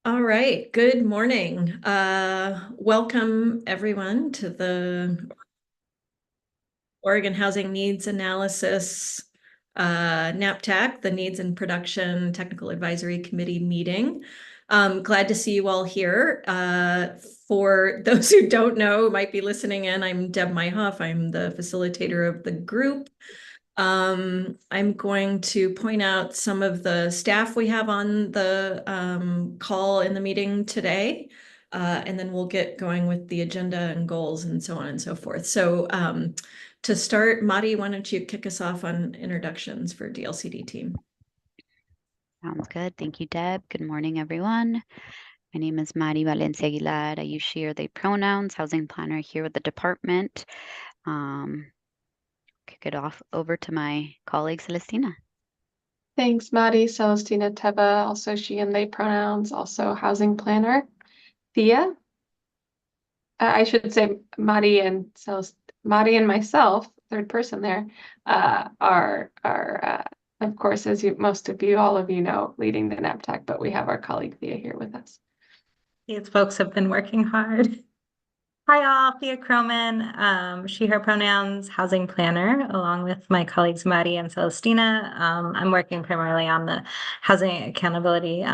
All right, good morning. Welcome everyone to the Oregon Housing Needs Analysis NAPTAC, the Needs and Production Technical Advisory Committee meeting. Glad to see you all here. For those who don't know, might be listening in, I'm Deb Myhoff. I'm the facilitator of the group. I'm going to point out some of the staff we have on the call in the meeting today, and then we'll get going with the agenda and goals and so on and so forth. So to start, Madi, why don't you kick us off on introductions for DLCD team? Sounds good. Thank you, Deb. Good morning, everyone. My name is Madi Valencia Aguilar. I use she, her, they pronouns, housing planner here with the department. Kick it off over to my colleague, Celestina. Thanks, Madi. Celestina Teva, also she and they pronouns, also housing planner. Thea. I should say Madi and myself, third person there, are of course, as most of you, all of you know, leading the NAPTAC, but we have our colleague Thea here with us. These folks have been working hard. Hi all, Thea Croman, she, her pronouns, housing planner, along with my colleagues Madi and Celestina. I'm working primarily on the Housing Accountability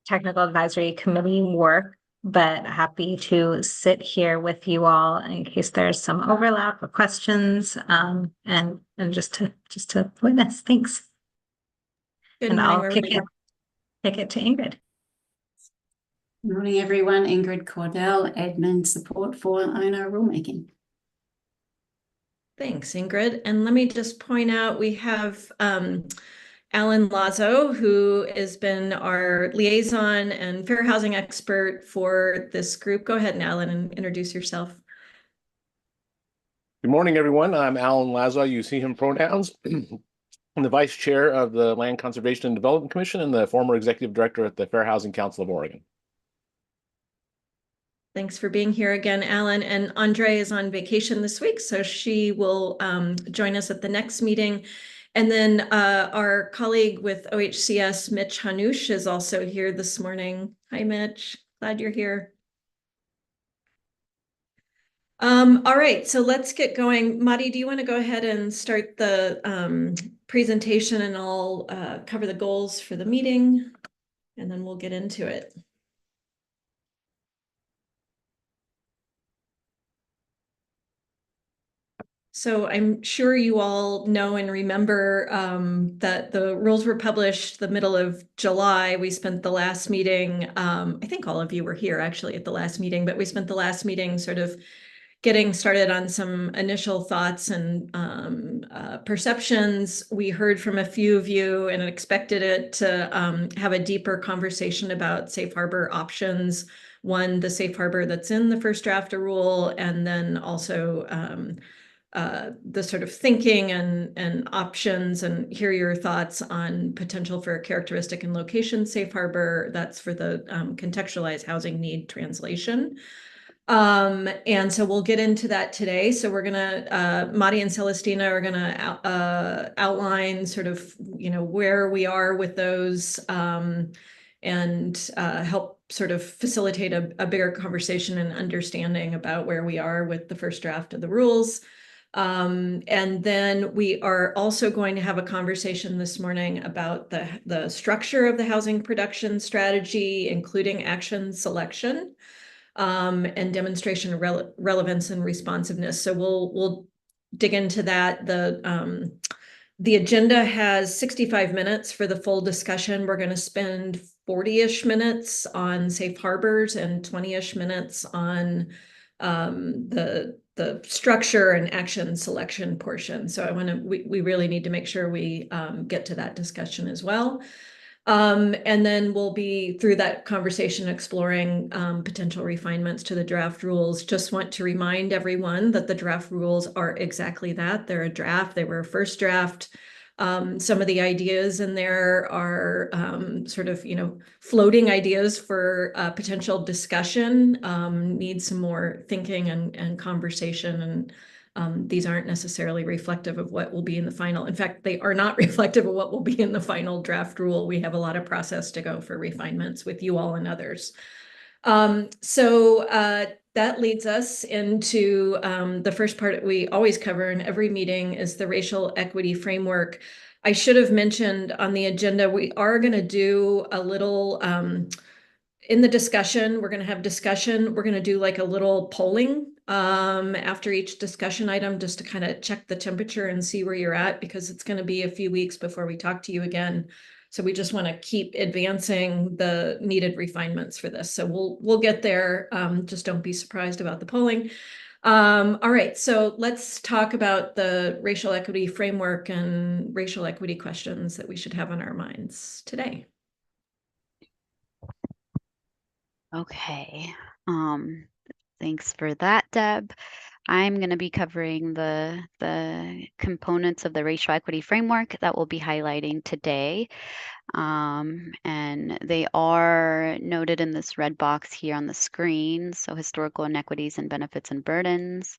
Technical Advisory Committee work, but happy to sit here with you all in case there's some overlap or questions, and just to witness. Thanks. Good and morning, I'll kick it to Ingrid. Good morning, everyone. Ingrid Cordell, admin support for owner rulemaking. Thanks, Ingrid. And let me just point out, we have Alan Lazo, who has been our liaison and fair housing expert for this group. Go ahead, Alan, and introduce yourself. Good morning, everyone. I'm Alan Lazo. You see him pronouns. I'm the vice chair of the Land Conservation and Development Commission and the former executive director at the Fair Housing Council of Oregon. Thanks for being here again, Alan. And Andre is on vacation this week, so she will join us at the next meeting. And then our colleague with OHCS, Mitch Hanush, is also here this morning. Hi, Mitch. Glad you're here. All right, so let's get going. Madi, do you want to go ahead and start the presentation, and I'll cover the goals for the meeting, and then we'll get into it. So I'm sure you all know and remember that the rules were published the middle of July. We spent the last meeting, I think all of you were here actually at the last meeting, but we spent the last meeting sort of getting started on some initial thoughts and perceptions. We heard from a few of you and expected it to have a deeper conversation about safe harbor options. One, the safe harbor that's in the first draft of rule, and then also the sort of thinking and options, and hear your thoughts on potential for a characteristic and location safe harbor. That's for the contextualized housing need translation. And so we'll get into that today. So we're gonna, Madi and Celestina are gonna outline sort of, where we are with those, and help sort of facilitate a bigger conversation and understanding about where we are with the first draft of the rules. And then we are also going to have a conversation this morning about the structure of the housing production strategy, including action selection, and demonstration of relevance and responsiveness. So we'll dig into that. The agenda has 65 minutes for the full discussion. We're going to spend 40-ish minutes on safe harbors and 20-ish minutes on the structure and action selection portion. So we really need to make sure we get to that discussion as well. And then we'll be through that conversation exploring potential refinements to the draft rules. Just want to remind everyone that the draft rules are exactly that. They're a draft. They were a first draft. Some of the ideas in there are sort of, floating ideas for potential discussion, need some more thinking and conversation These aren't necessarily reflective of what will be in the final. In fact, they are not reflective of what will be in the final draft rule. We have a lot of process to go for refinements with you all and others. That leads us into the first part we always cover in every meeting is the racial equity framework. I should have mentioned on the agenda, we are going to do a little in the discussion, we're going to have discussion. We're going to do like a little polling after each discussion item just to kind of check the temperature and see where you're at, because it's going to be a few weeks before we talk to you again. So we just want to keep advancing the needed refinements for this. So we'll get there. Just don't be surprised about the polling. All right, so let's talk about the racial equity framework and racial equity questions that we should have on our minds today. Okay. Thanks for that, Deb. I'm going to be covering the components of the racial equity framework that we'll be highlighting today. And they are noted in this red box here on the screen. So historical inequities and benefits and burdens.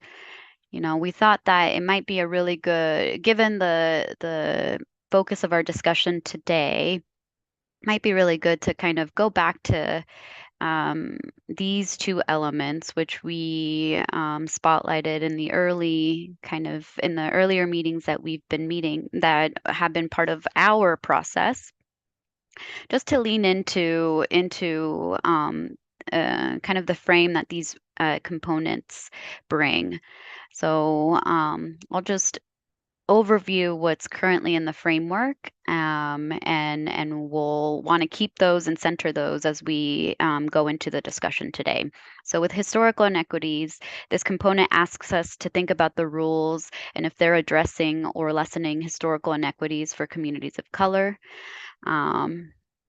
You know, we thought that it might be a really good, given the focus of our discussion today, might be really good to kind of go back to these two elements, which we spotlighted in the earlier meetings that we've been meeting that have been part of our process, just to lean into kind of the frame that these components bring. So I'll just overview what's currently in the framework, and we'll want to keep those and center those as we go into the discussion today. So with historical inequities, this component asks us to think about the rules and if they're addressing or lessening historical inequities for communities of color.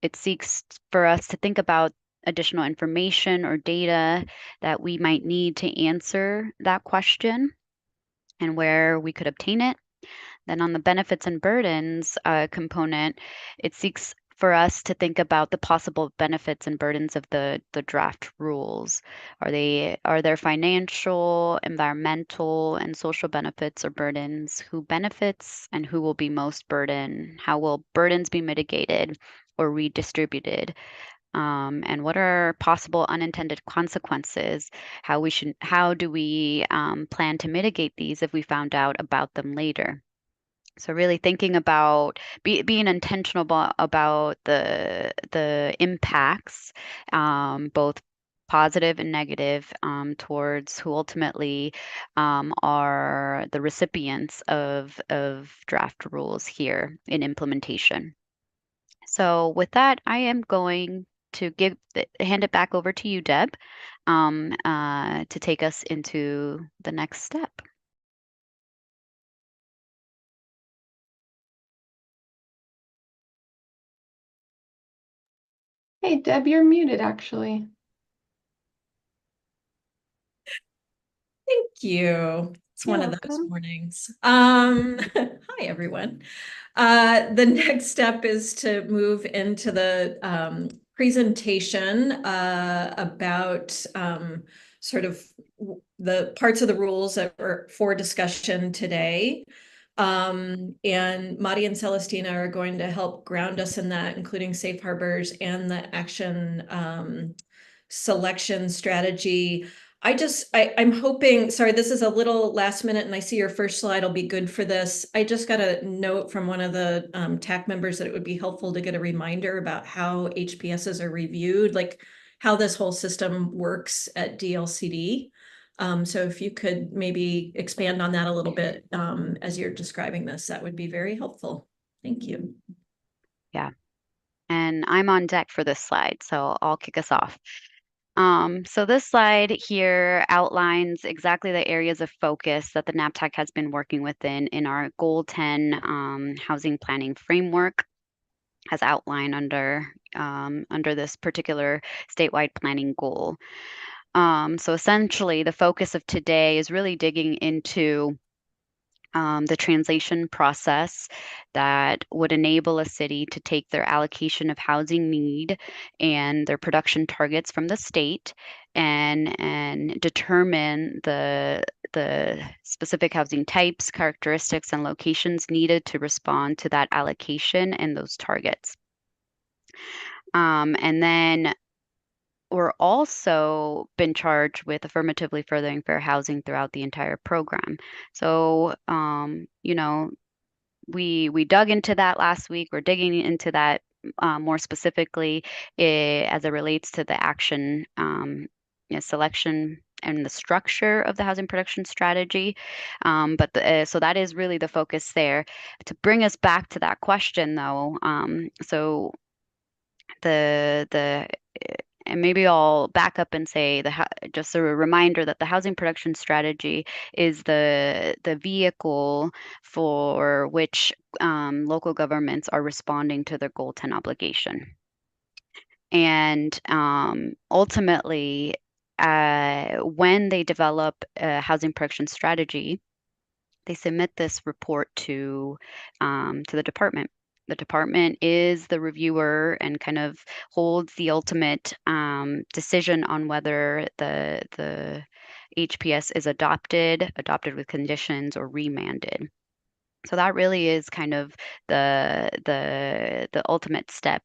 It seeks for us to think about additional information or data that we might need to answer that question and where we could obtain it. Then on the benefits and burdens component, it seeks for us to think about the possible benefits and burdens of the draft rules. Are there financial, environmental, and social benefits or burdens? Who benefits and who will be most burdened? How will burdens be mitigated or redistributed? And what are possible unintended consequences? How do we plan to mitigate these if we found out about them later? So really thinking about being intentional about the impacts, both positive and negative, towards who ultimately are the recipients of draft rules here in implementation. So with that, I am going to hand it back over to you, Deb, to take us into the next step. Hey, Deb, you're muted actually. Thank you. It's one You're of those welcome. mornings. Hi, everyone. The next step is to move into the presentation about sort of the parts of the rules that were for discussion today. And Madi and Celestina are going to help ground us in that, including safe harbors and the action selection strategy. I'm hoping, sorry, this is a little last minute and I see your first slide will be good for this. I just got a note from one of the TAC members that it would be helpful to get a reminder about how HPSs are reviewed, like how this whole system works at DLCD. So if you could maybe expand on that a little bit as you're describing this, that would be very helpful. Thank you. Yeah, and I'm on deck for this slide, so I'll kick us off. So this slide here outlines exactly the areas of focus that the NABTAC has been working within in our Goal 10 housing planning framework, as outlined under this particular statewide planning goal. So essentially, the focus of today is really digging into the translation process that would enable a city to take their allocation of housing need and their production targets from the state and determine the specific housing types, characteristics, and locations needed to respond to that allocation and those targets. And then we're also been charged with affirmatively furthering fair housing throughout the entire program. So, you know, we dug into that last week. We're digging into that more specifically as it relates to the action selection and the structure of the housing production strategy. So that is really the focus there. To bring us back to that question, though, so and maybe I'll back up and say just a reminder that the housing production strategy is the vehicle for which local governments are responding to their Goal 10 obligation. And ultimately, when they develop a housing production strategy, they submit this report to the department. The department is the reviewer and kind of holds the ultimate decision on whether the HPS is adopted with conditions, or remanded. So that really is kind of the ultimate step.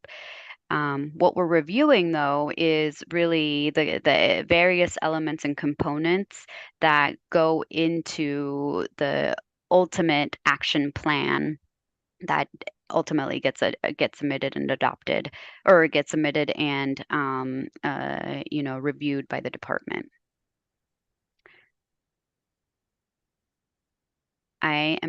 What we're reviewing, though, is really the various elements and components that go into the ultimate action plan that ultimately gets submitted and adopted, or gets submitted and reviewed by the department. I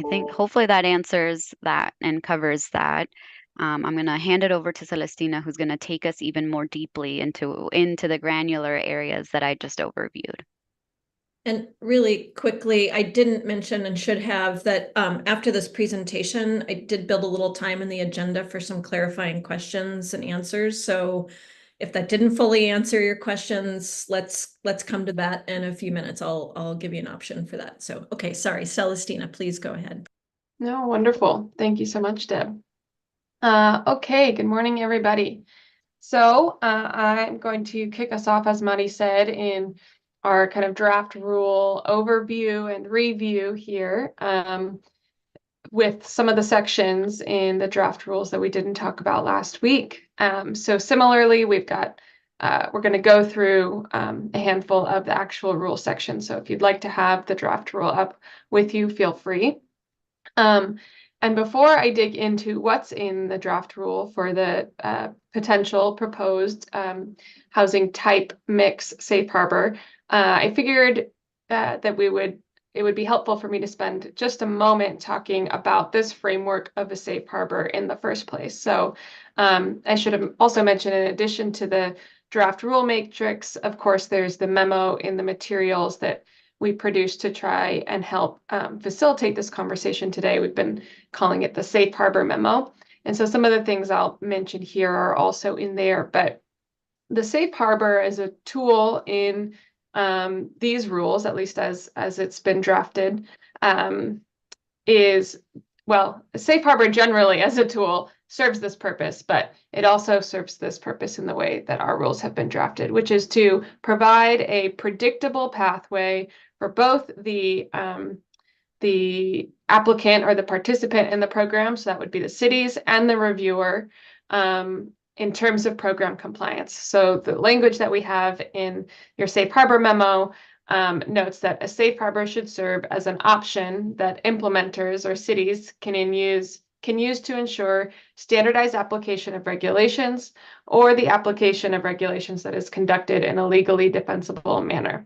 think hopefully that answers that and covers that. I'm going to hand it over to Celestina, who's going to take us even more deeply into the granular areas that I just overviewed. And really quickly, I didn't mention and should have that after this presentation, I did build a little time in the agenda for some clarifying questions and answers. So if that didn't fully answer your questions, let's come to that in a few minutes. I'll give you an option for that. So, okay, sorry, Celestina, please go ahead. No, wonderful. Thank you so much, Deb. Okay, good morning, everybody. So I'm going to kick us off, as Madi said, in our kind of draft rule overview and review here with some of the sections in the draft rules that we didn't talk about last week. So similarly, we've got we're going to go through a handful of the actual rule sections. So if you'd like to have the draft rule up with you, feel free. And before I dig into what's in the draft rule for the potential proposed housing type mix safe harbor, I figured that it would be helpful for me to spend just a moment talking about this framework of a safe harbor in the first place. So I should have also mentioned, in addition to the draft rule matrix, of course, there's the memo in the materials that we produced to try and help facilitate this conversation today. We've been calling it the Safe Harbor Memo. And so some of the things I'll mention here are also in there, but the Safe Harbor is a tool in these rules, at least as it's been drafted, well, Safe Harbor generally as a tool serves this purpose, but it also serves this purpose in the way that our rules have been drafted, which is to provide a predictable pathway for both the applicant or the participant in the program, so that would be the cities, and the reviewer in terms of program compliance. So the language that we have in your Safe Harbor memo notes that a safe harbor should serve as an option that implementers or cities can use to ensure standardized application of regulations, or the application of regulations that is conducted in a legally defensible manner.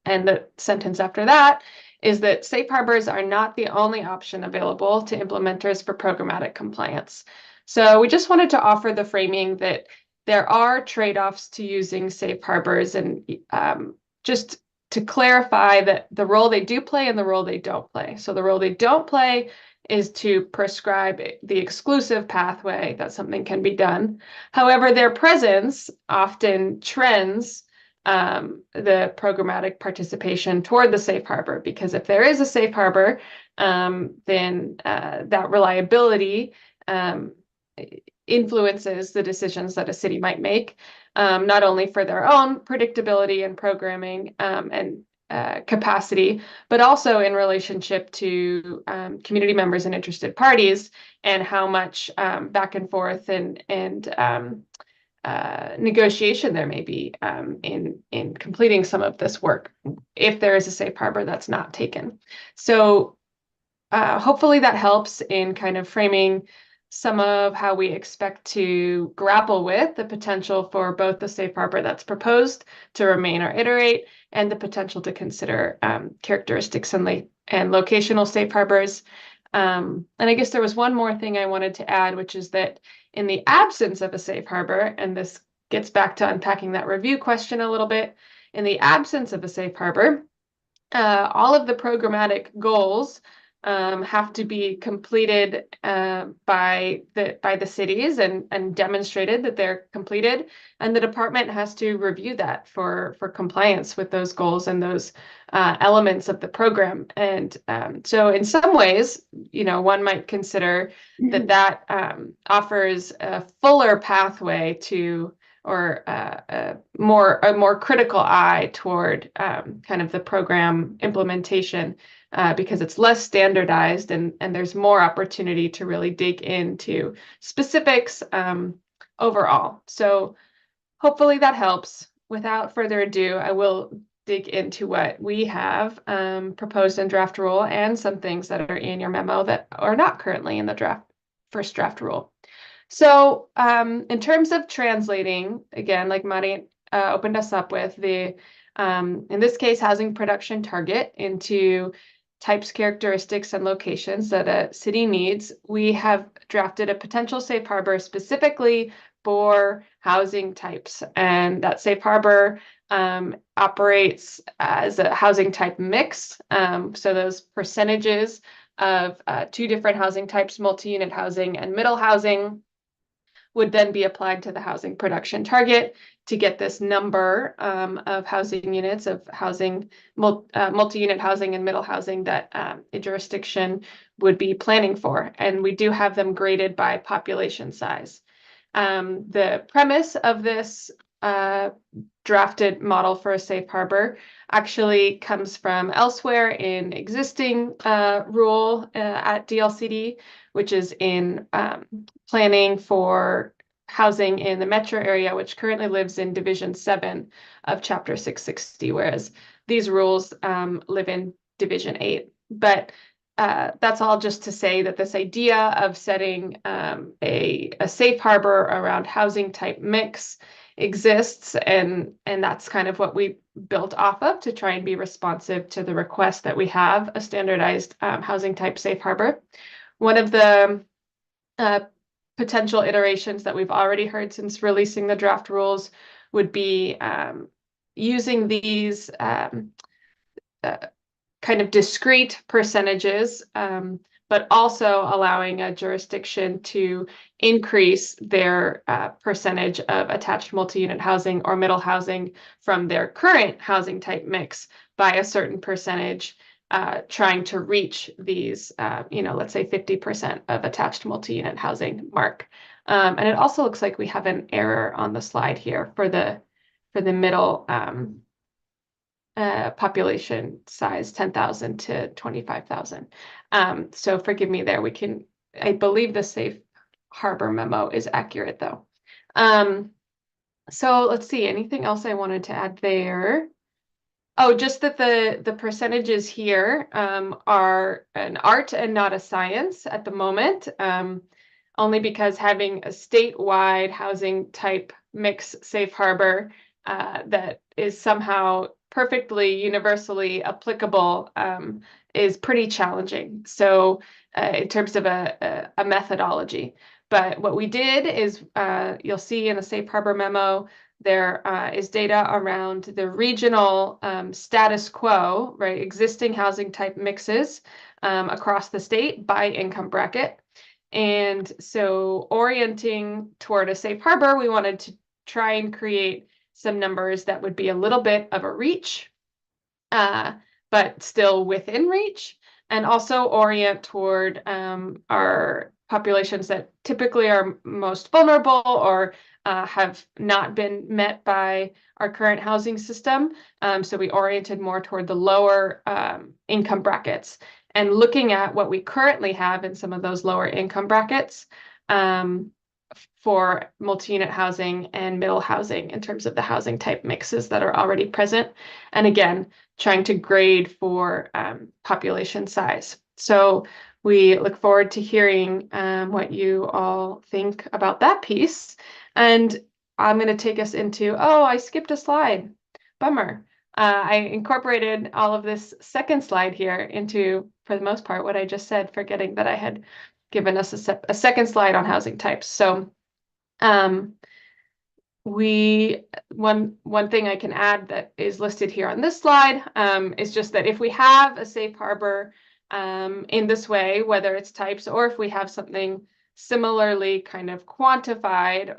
And the sentence after that is that safe harbors are not the only option available to implementers for programmatic compliance. So we just wanted to offer the framing that there are trade-offs to using safe harbors, and just to clarify that the role they do play and the role they don't play. So the role they don't play is to prescribe the exclusive pathway that something can be done. However, their presence often trends the programmatic participation toward the safe harbor, because if there is a safe harbor, then that reliability influences the decisions that a city might make, not only for their own predictability and programming and capacity, but also in relationship to community members and interested parties, and how much back and forth and negotiation there may be in completing some of this work if there is a safe harbor that's not taken. So hopefully that helps in kind of framing some of how we expect to grapple with the potential for both the safe harbor that's proposed to remain or iterate, and the potential to consider characteristics and locational safe harbors. And I guess there was one more thing I wanted to add, which is that in the absence of a safe harbor, and this gets back to unpacking that review question a little bit, in the absence of a safe harbor, all of the programmatic goals have to be completed by the cities and demonstrated that they're completed, and the department has to review that for compliance with those goals and those elements of the program. And so in some ways, one might consider that offers a fuller pathway to, or a more critical eye toward kind of the program implementation, because it's less standardized and there's more opportunity to really dig into specifics overall. So hopefully that helps. Without further ado, I will dig into what we have proposed in draft rule, and some things that are in your memo that are not currently in the first draft rule. So in terms of translating, again, like Mari opened us up with, in this case, housing production target into types, characteristics, and locations that a city needs, we have drafted a potential safe harbor specifically for housing types. And that safe harbor operates as a housing type mix. So those percentages of two different housing types, multi-unit housing and middle housing, would then be applied to the housing production target to get this number of housing units of housing, multi-unit housing and middle housing that a jurisdiction would be planning for. And we do have them graded by population size. The premise of this drafted model for a safe harbor actually comes from elsewhere in existing rule at DLCD, which is in planning for housing in the metro area, which currently lives in Division 7 of Chapter 660, whereas these rules live in Division 8. But that's all just to say that this idea of setting a safe harbor around housing type mix exists, and that's kind of what we built off of to try and be responsive to the request that we have a standardized housing type safe harbor. One of the potential iterations that we've already heard since releasing the draft rules would be using these kind of discrete percentages, but also allowing a jurisdiction to increase their percentage of attached multi-unit housing or middle housing from their current housing type mix by a certain percentage, trying to reach these, let's say 50% of attached multi-unit housing mark. And it also looks like we have an error on the slide here for the middle population size, 10,000 to 25,000. So forgive me there. I believe the safe harbor memo is accurate though. So let's see, anything else I wanted to add there? Oh, just that the percentages here are an art and not a science at the moment, only because having a statewide housing type mix safe harbor that is somehow perfectly universally applicable is pretty challenging. So in terms of a methodology. But what we did is, you'll see in the safe harbor memo, there is data around the regional status quo, right? Existing housing type mixes across the state by income bracket. And so orienting toward a safe harbor, we wanted to try and create some numbers that would be a little bit of a reach, but still within reach, and also orient toward our populations that typically are most vulnerable or have not been met by our current housing system. So we oriented more toward the lower income brackets, and looking at what we currently have in some of those lower income brackets for multi-unit housing and middle housing in terms of the housing type mixes that are already present. And again, trying to grade for population size. So we look forward to hearing what you all think about that piece. And I'm going to take us into, oh, I skipped a slide. Bummer. I incorporated all of this second slide here into, for the most part, what I just said, forgetting that I had given us a second slide on housing types. So one thing I can add that is listed here on this slide is just that if we have a safe harbor in this way, whether it's types or if we have something similarly kind of quantified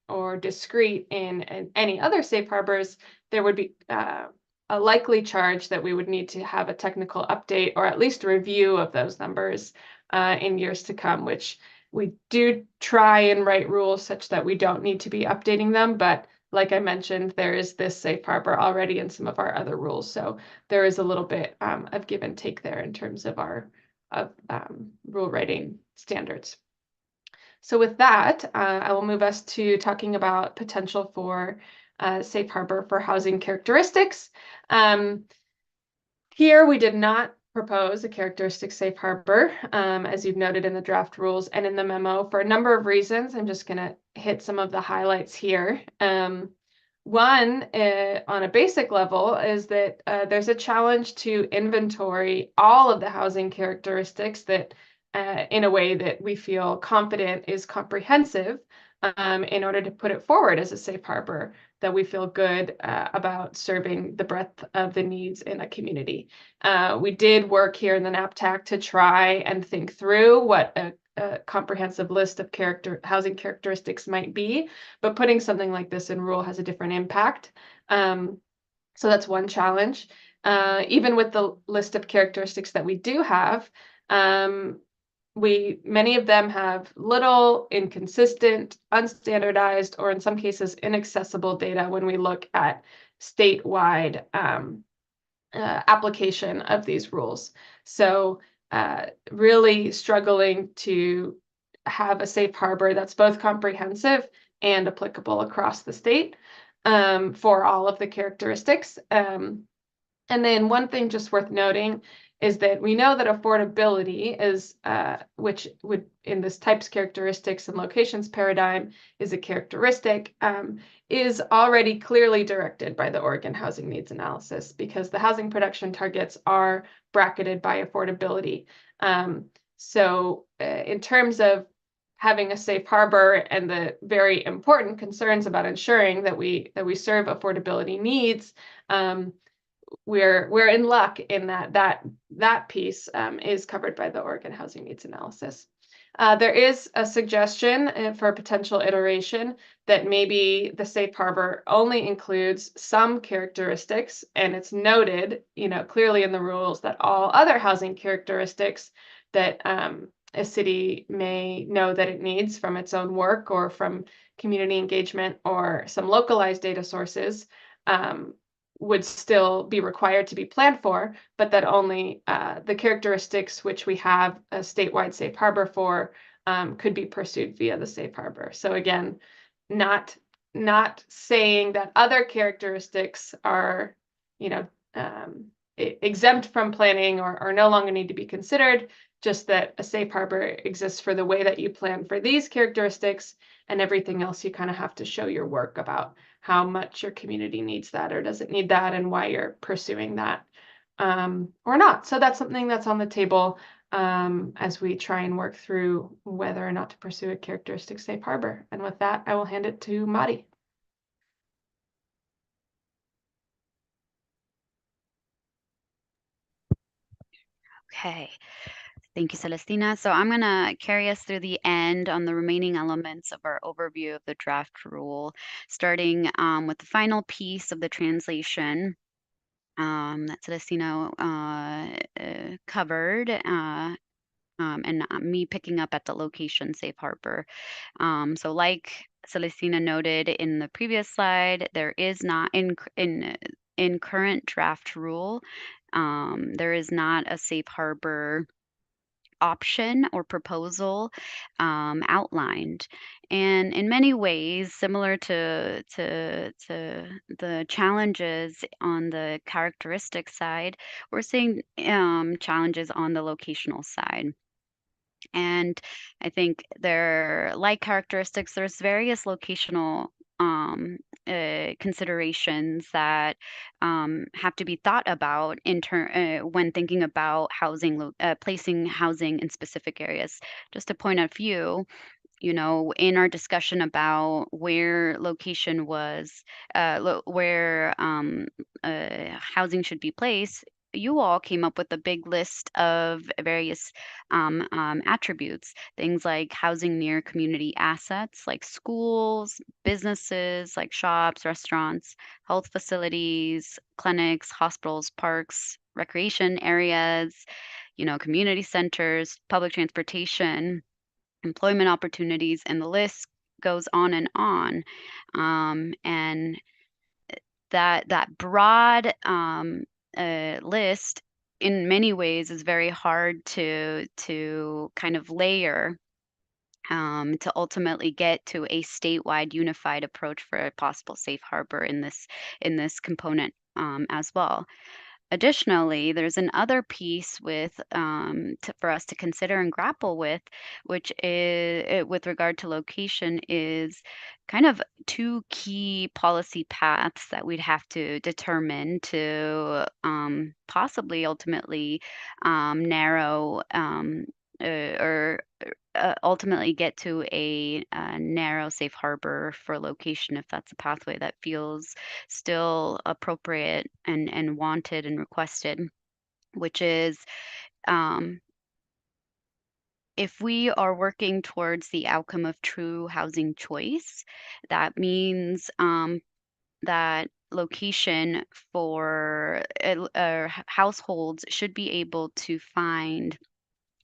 or discrete in any other safe harbors, there would be a likely charge that we would need to have a technical update or at least a review of those numbers in years to come, which we do try and write rules such that we don't need to be updating them. But like I mentioned, there is this safe harbor already in some of our other rules. So there is a little bit of give and take there in terms of our rule writing standards. So with that, I will move us to talking about potential for safe harbor for housing characteristics. Here we did not propose a characteristic safe harbor, as you've noted in the draft rules and in the memo, for a number of reasons. I'm just going to hit some of the highlights here. One, on a basic level, is that there's a challenge to inventory all of the housing characteristics that, in a way that we feel confident is comprehensive, in order to put it forward as a safe harbor that we feel good about serving the breadth of the needs in a community. We did work here in the NAPTAC to try and think through what a comprehensive list of housing characteristics might be, but putting something like this in rule has a different impact. So that's one challenge. Even with the list of characteristics that we do have, many of them have little, inconsistent, unstandardized, or in some cases inaccessible data when we look at statewide application of these rules. So really struggling to have a safe harbor that's both comprehensive and applicable across the state for all of the characteristics. And then one thing just worth noting is that we know that affordability is, which would in this types, characteristics, and locations paradigm is a characteristic, is already clearly directed by the Oregon Housing Needs Analysis because the housing production targets are bracketed by affordability. So in terms of having a safe harbor and the very important concerns about ensuring that we serve affordability needs, we're in luck in that piece is covered by the Oregon Housing Needs Analysis. There is a suggestion for a potential iteration that maybe the safe harbor only includes some characteristics, and it's noted, clearly in the rules that all other housing characteristics that a city may know that it needs from its own work or from community engagement or some localized data sources would still be required to be planned for, but that only the characteristics which we have a statewide safe harbor for could be pursued via the safe harbor. So again, not saying that other characteristics are, exempt from planning or no longer need to be considered, just that a safe harbor exists for the way that you plan for these characteristics, and everything else you kind of have to show your work about how much your community needs that or doesn't need that and why you're pursuing that or not. So that's something that's on the table as we try and work through whether or not to pursue a characteristic safe harbor. And with that, I will hand it to Madi. Okay. Thank you, Celestina. So I'm going to carry us through the end on the remaining elements of our overview of the draft rule, starting with the final piece of the translation that Celestina covered, and me picking up at the location safe harbor. So like Celestina noted in the previous slide, there is not in current draft rule, there is not a safe harbor option or proposal outlined. And in many ways, similar to the challenges on the characteristic side, we're seeing challenges on the locational side. And I think there, like characteristics, there's various locational considerations that have to be thought about when thinking about housing, placing housing in specific areas. Just to point out a few, in our discussion about where location was, where housing should be placed, you all came up with a big list of various attributes, things like housing near community assets like schools, businesses like shops, restaurants, health facilities, clinics, hospitals, parks, recreation areas, community centers, public transportation, employment opportunities, and the list goes on and on. And that broad list in many ways is very hard to kind of layer to ultimately get to a statewide unified approach for a possible safe harbor in this component as well. Additionally, there's another piece for us to consider and grapple with, which is with regard to location, is kind of two key policy paths that we'd have to determine to possibly ultimately narrow or ultimately get to a narrow safe harbor for location, if that's a pathway that feels still appropriate and wanted and requested, which is if we are working towards the outcome of true housing choice, that means that location for households should be able to find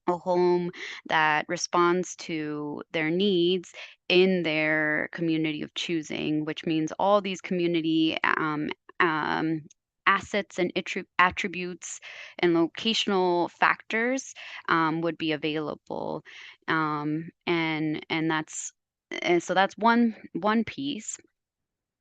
a home that responds to their needs in their community of choosing, which means all these community assets and attributes and locational factors would be available, and so that's one piece.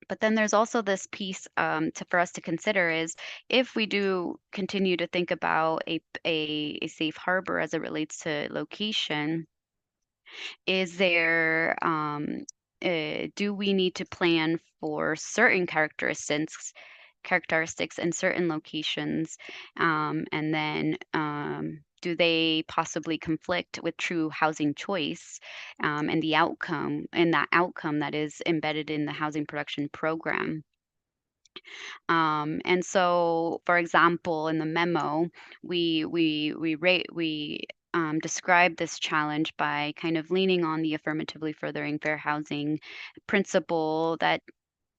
But then there's also this piece for us to consider is if we do continue to think about a safe harbor as it relates to location, is there do we need to plan for certain characteristics in certain locations, and then do they possibly conflict with true housing choice and that outcome that is embedded in the housing production program? And so, for example, in the memo, we describe this challenge by kind of leaning on the affirmatively furthering fair housing principle that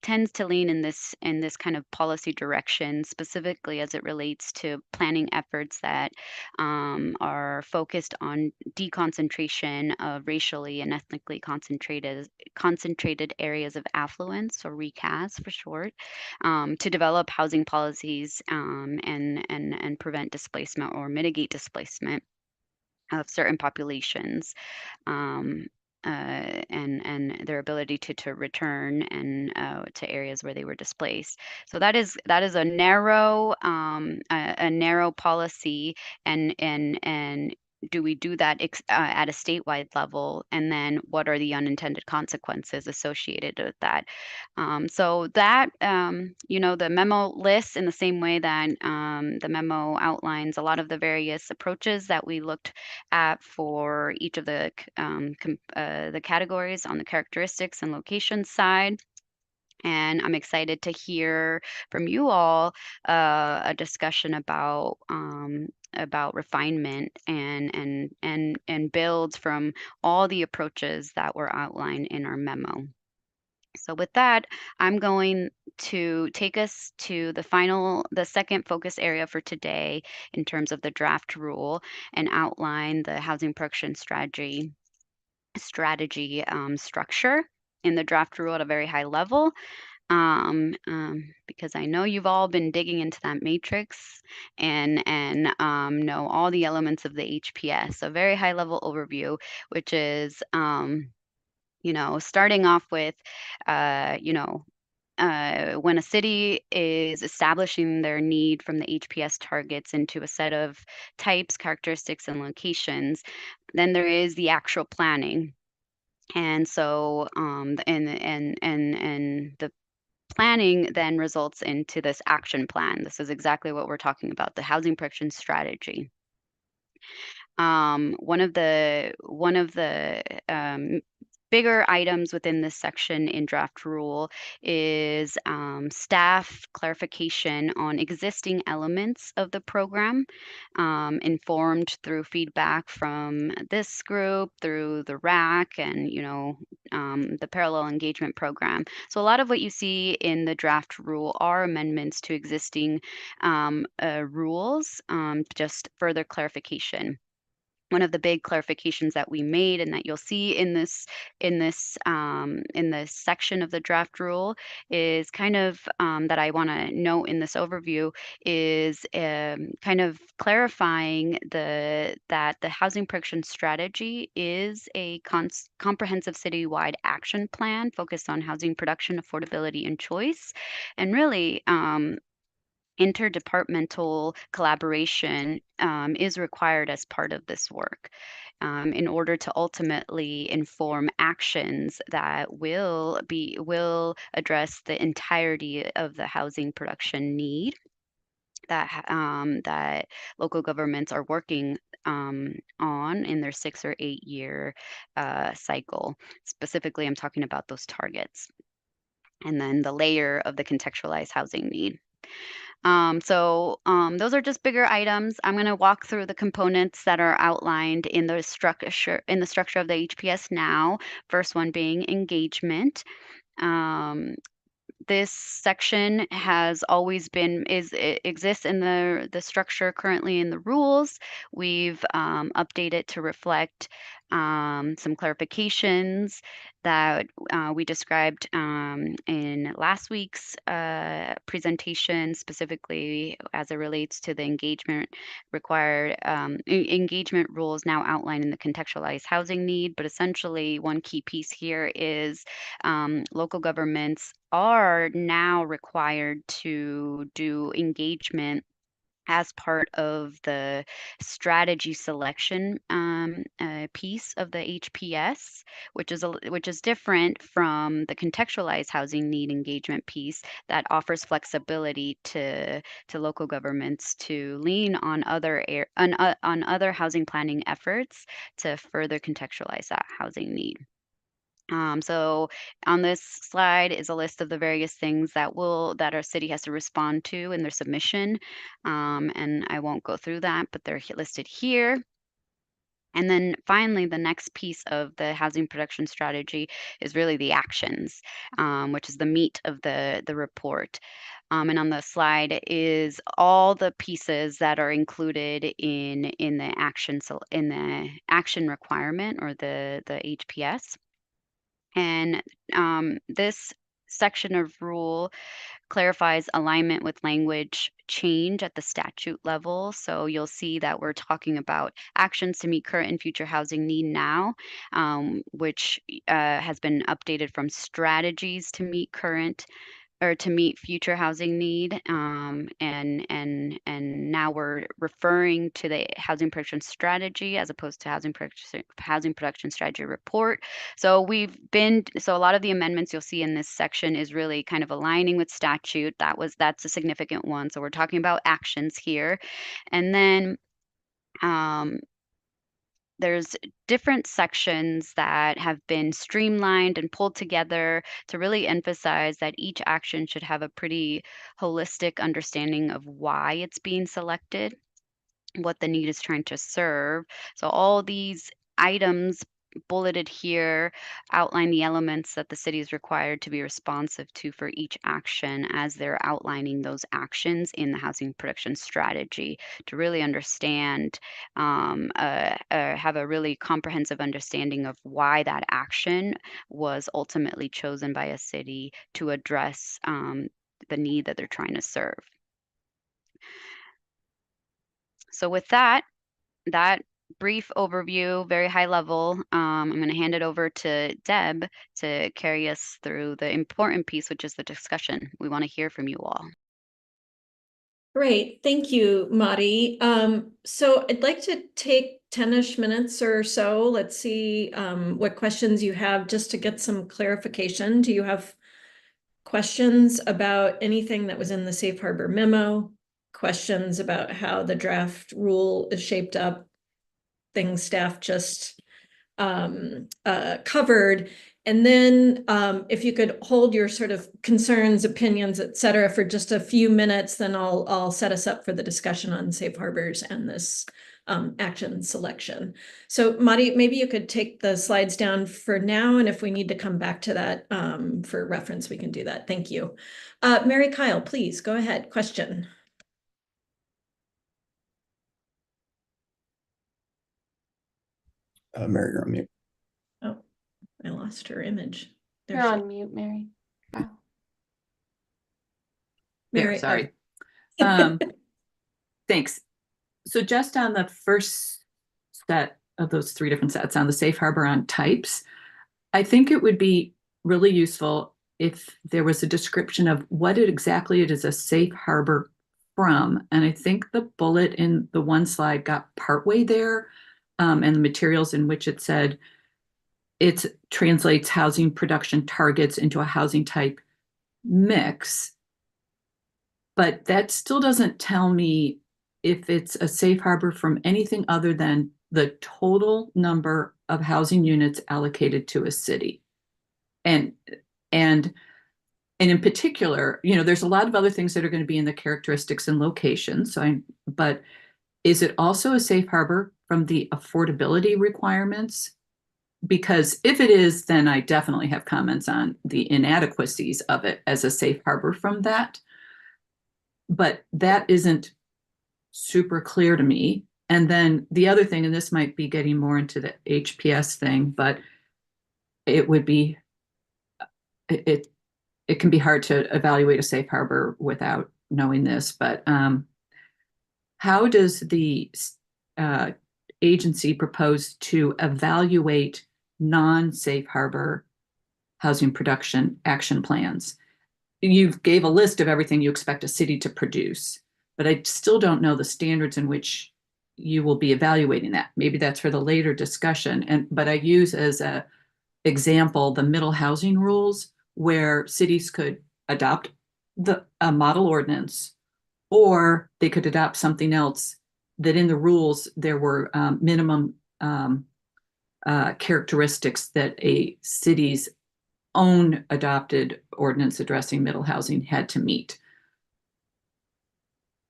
tends to lean in this kind of policy direction, specifically as it relates to planning efforts that are focused on deconcentration of racially and ethnically concentrated areas of affluence, or RECAS for short, to develop housing policies and prevent displacement or mitigate displacement of certain populations. And their ability to return and to areas where they were displaced. So that is a narrow policy, and do we do that at a statewide level? And then what are the unintended consequences associated with that? So that, the memo lists in the same way that the memo outlines a lot of the various approaches that we looked at for each of the categories on the characteristics and location side. And I'm excited to hear from you all a discussion about about refinement and builds from all the approaches that were outlined in our memo. So with that, I'm going to take us to the second focus area for today in terms of the draft rule and outline the housing production strategy structure in the draft rule at a very high level. Because I know you've all been digging into that matrix and know all the elements of the HPS. So very high level overview, which is starting off with when a city is establishing their need from the HPS targets into a set of types, characteristics, and locations, then there is the actual planning. And so the planning then results into this action plan. This is exactly what we're talking about, the housing production strategy. One of the bigger items within this section in draft rule is staff clarification on existing elements of the program, informed through feedback from this group, through the RAC, and the parallel engagement program. So a lot of what you see in the draft rule are amendments to existing rules, just further clarification. One of the big clarifications that we made and that you'll see in this section of the draft rule is kind of that I want to note in this overview is kind of clarifying that the housing production strategy is a comprehensive citywide action plan focused on housing production, affordability, and choice, and really interdepartmental collaboration is required as part of this work in order to ultimately inform actions that will address the entirety of the housing production need that local governments are working on in their 6 or 8 year cycle. Specifically, I'm talking about those targets. And then the layer of the contextualized housing need. Those are just bigger items. I'm going to walk through the components that are outlined in the structure of the HPS now. First one being engagement. This section has always been exists in the structure currently in the rules. We've updated to reflect some clarifications that we described in last week's presentation, specifically as it relates to the engagement rules now outlined in the contextualized housing need. But essentially, one key piece here is local governments are now required to do engagement as part of the strategy selection piece of the HPS, which is different from the contextualized housing need engagement piece that offers flexibility to local governments to lean on other housing planning efforts to further contextualize that housing need. So on this slide is a list of the various things that our city has to respond to in their submission. And I won't go through that, but they're listed here. And then finally, the next piece of the housing production strategy is really the actions, which is the meat of the report. And on the slide is all the pieces that are included in the action requirement or the HPS. And this section of rule clarifies alignment with language change at the statute level. So you'll see that we're talking about actions to meet current and future housing need now, which has been updated from strategies to meet current or to meet future housing need, and now we're referring to the housing production strategy as opposed to housing production strategy report. So a lot of the amendments you'll see in this section is really kind of aligning with statute. That's a significant one. So we're talking about actions here, and then there's different sections that have been streamlined and pulled together to really emphasize that each action should have a pretty holistic understanding of why it's being selected. what the need is trying to serve. So all these items bulleted here outline the elements that the city is required to be responsive to for each action as they're outlining those actions in the housing production strategy to really understand, have a really comprehensive understanding of why that action was ultimately chosen by a city to address the need that they're trying to serve. So with that brief overview, very high level, I'm going to hand it over to Deb to carry us through the important piece, which is the discussion. We want to hear from you all. Great, thank you, Mari. So I'd like to take 10-ish minutes or so. Let's see what questions you have just to get some clarification. Do you have questions about anything that was in the Safe Harbor memo? Questions about how the draft rule is shaped up? Things staff just covered. And then if you could hold your sort of concerns, opinions, et cetera, for just a few minutes, then I'll set us up for the discussion on safe harbors and this action selection. So Mari, maybe you could take the slides down for now, and if we need to come back to that for reference, we can do that. Thank you. Mary Kyle, please go ahead. Question. Mary, you're on mute. Oh, I lost her image. There You're she- on mute, Mary. Wow. Mary, Sorry. Thanks. So just on the first set of those 3 different sets on the safe harbor on types, I think it would be really useful if there was a description of what exactly it is a safe harbor from. And I think the bullet in the one slide got partway there, and the materials in which it said it translates housing production targets into a housing type mix. But that still doesn't tell me if it's a safe harbor from anything other than the total number of housing units allocated to a city. And in particular, you know, there's a lot of other things that are going to be in the characteristics and locations. But is it also a safe harbor from the affordability requirements? Because if it is, then I definitely have comments on the inadequacies of it as a safe harbor from that. But that isn't super clear to me. And then the other thing, and this might be getting more into the HPS thing, but it would be, it can be hard to evaluate a safe harbor without knowing this, but how does the agency propose to evaluate non-safe harbor housing production action plans? You gave a list of everything you expect a city to produce, but I still don't know the standards in which you will be evaluating that. Maybe that's for the later discussion. But I use as a example the middle housing rules, where cities could adopt a model ordinance, or they could adopt something else that in the rules there were minimum characteristics that a city's own adopted ordinance addressing middle housing had to meet.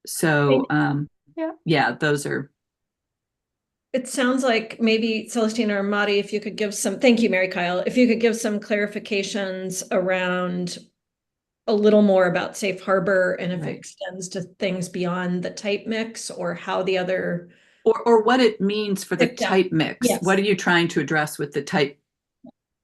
So yeah, those are. It sounds like maybe Celestina or Mari, if you could give some, thank you, Mary Kyle, if you could give some clarifications around a little more about safe harbor and if it extends to things beyond the type mix or how the other. Or what it means for the type mix. Yes. What are you trying to address with the type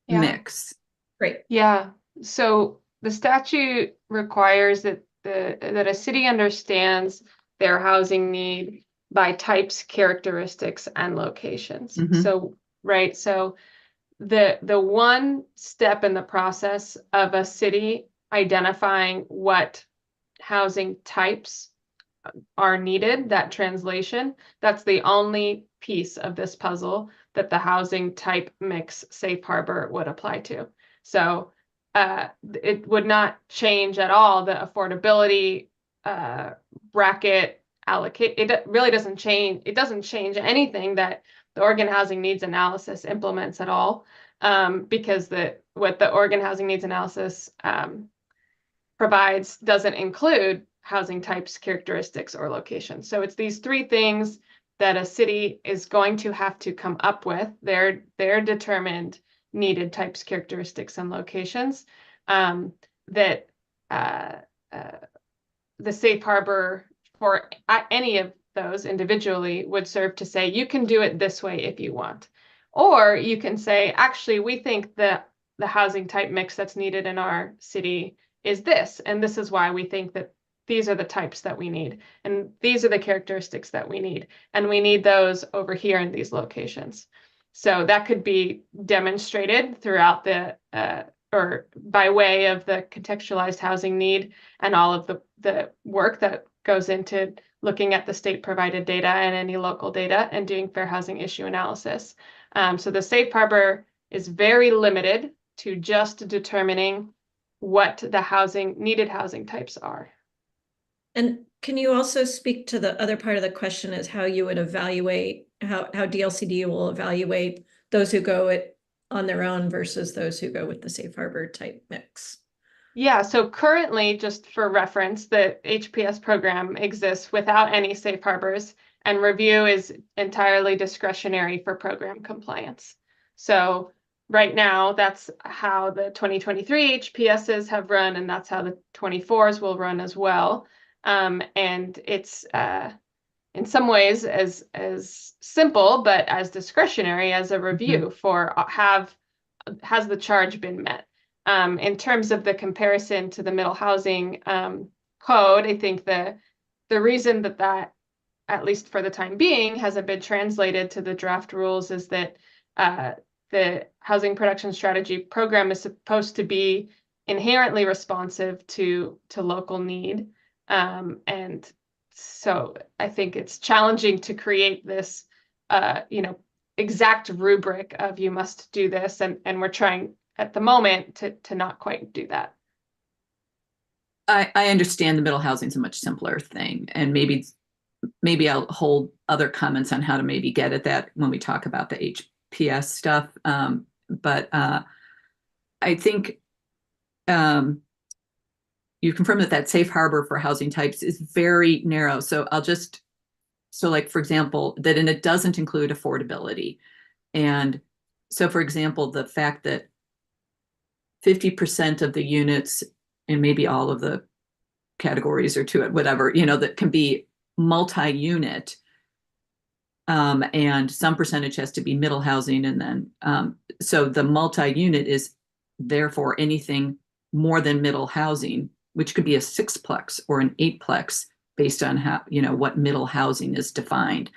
mix? Great. Yeah, so the statute requires that that a city understands their housing need by types, characteristics, and locations. Mhm. So, right, so the one step in the process of a city identifying what housing types are needed, that translation, that's the only piece of this puzzle that the housing type mix safe harbor would apply to. So it would not change at all the affordability bracket allocate. It really doesn't change. It doesn't change anything that the Oregon Housing Needs Analysis implements at all, because what the Oregon Housing Needs Analysis provides doesn't include housing types, characteristics, or locations. So it's these 3 things that a city is going to have to come up with their determined needed types, characteristics, and locations, that the safe harbor for any of those individually would serve to say, you can do it this way if you want. Or you can say, actually, we think that the housing type mix that's needed in our city is this, and this is why we think that these are the types that we need, and these are the characteristics that we need, and we need those over here in these locations. So that could be demonstrated throughout or by way of the contextualized housing need and all of the work that goes into looking at the state provided data and any local data and doing fair housing issue analysis. So the safe harbor is very limited to just determining what the needed housing types are. And can you also speak to the other part of the question, is how you would evaluate, how DLCD will evaluate those who go it on their own versus those who go with the safe harbor type mix? Yeah, so currently, just for reference, the HPS program exists without any safe harbors, and review is entirely discretionary for program compliance. So right now, that's how the 2023 HPSs have run, and that's how the 24s will run as well. And it's in some ways as simple, but as discretionary as a review for has the charge been met. In terms of the comparison to the middle housing code, I think the reason that at least for the time being hasn't been translated to the draft rules is that the housing production strategy program is supposed to be inherently responsive to local need. And so I think it's challenging to create this, exact rubric of you must do this. And we're trying at the moment to not quite do that. I understand the middle housing is a much simpler thing, and maybe I'll hold other comments on how to maybe get at that when we talk about the HPS stuff. But I think you confirm that safe harbor for housing types is very narrow. So like, for example, that it doesn't include affordability. And so, for example, the fact that 50% of the units, and maybe all of the categories or to it, whatever, that can be multi-unit, and some percentage has to be middle housing. And then, so the multi-unit is therefore anything more than middle housing, which could be a 6-plex or an 8-plex based on how, what middle housing is defined.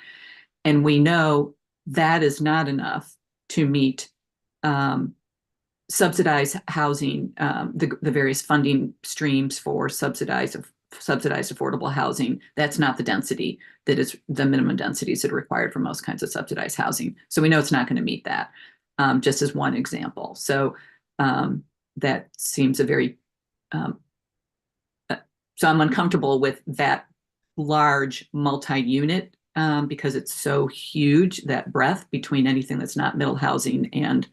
And we know that is not enough to meet subsidized housing, the various funding streams for subsidized affordable housing. That's not the density that is the minimum densities that are required for most kinds of subsidized housing. So we know it's not going to meet that, just as one example. So that seems a very, so I'm uncomfortable with that large multi-unit because it's so huge, that breadth between anything that's not middle housing and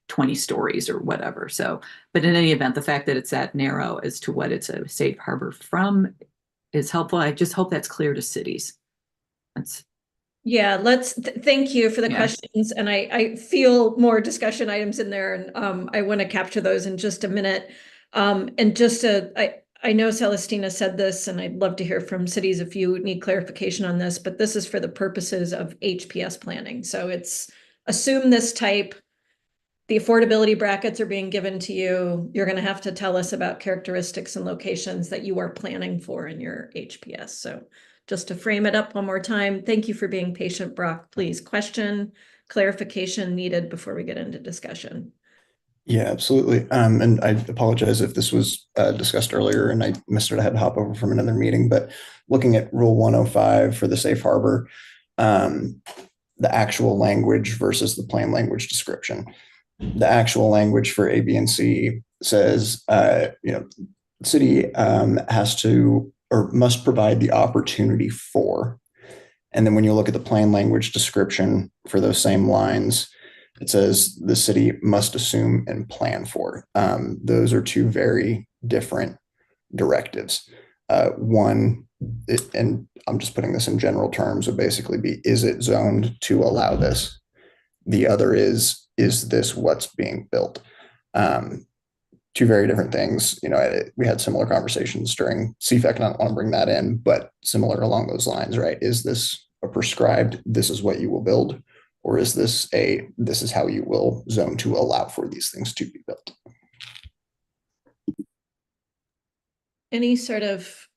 20 stories or whatever. So, but in any event, the fact that it's that narrow as to what it's a safe harbor from is helpful. I just hope that's clear to cities. Yeah, thank you for the questions. And I feel more discussion items in there, and I want to capture those in just a minute. And just I know Celestina said this, and I'd love to hear from cities if you need clarification on this, but this is for the purposes of HPS planning. So it's assume this type, the affordability brackets are being given to you. You're going to have to tell us about characteristics and locations that you are planning for in your HPS. So just to frame it up one more time, thank you for being patient, Brock. Please, question, clarification needed before we get into discussion. Yeah, absolutely. And I apologize if this was discussed earlier and I missed it. I had to hop over from another meeting, but looking at Rule 105 for the safe harbor, the actual language versus the plain language description. The actual language for A, B, and C says, city has to or must provide the opportunity for. And then when you look at the plain language description for those same lines, it says the city must assume and plan for. Those are two very different directives. One, and I'm just putting this in general terms, would basically be, is it zoned to allow this? The other is this what's being built? Two very different things. We had similar conversations during CFEC, and I don't want to bring that in, but similar along those lines, right? Is this a prescribed, this is what you will build? Or is this this is how you will zone to allow for these things to be built? Any sort of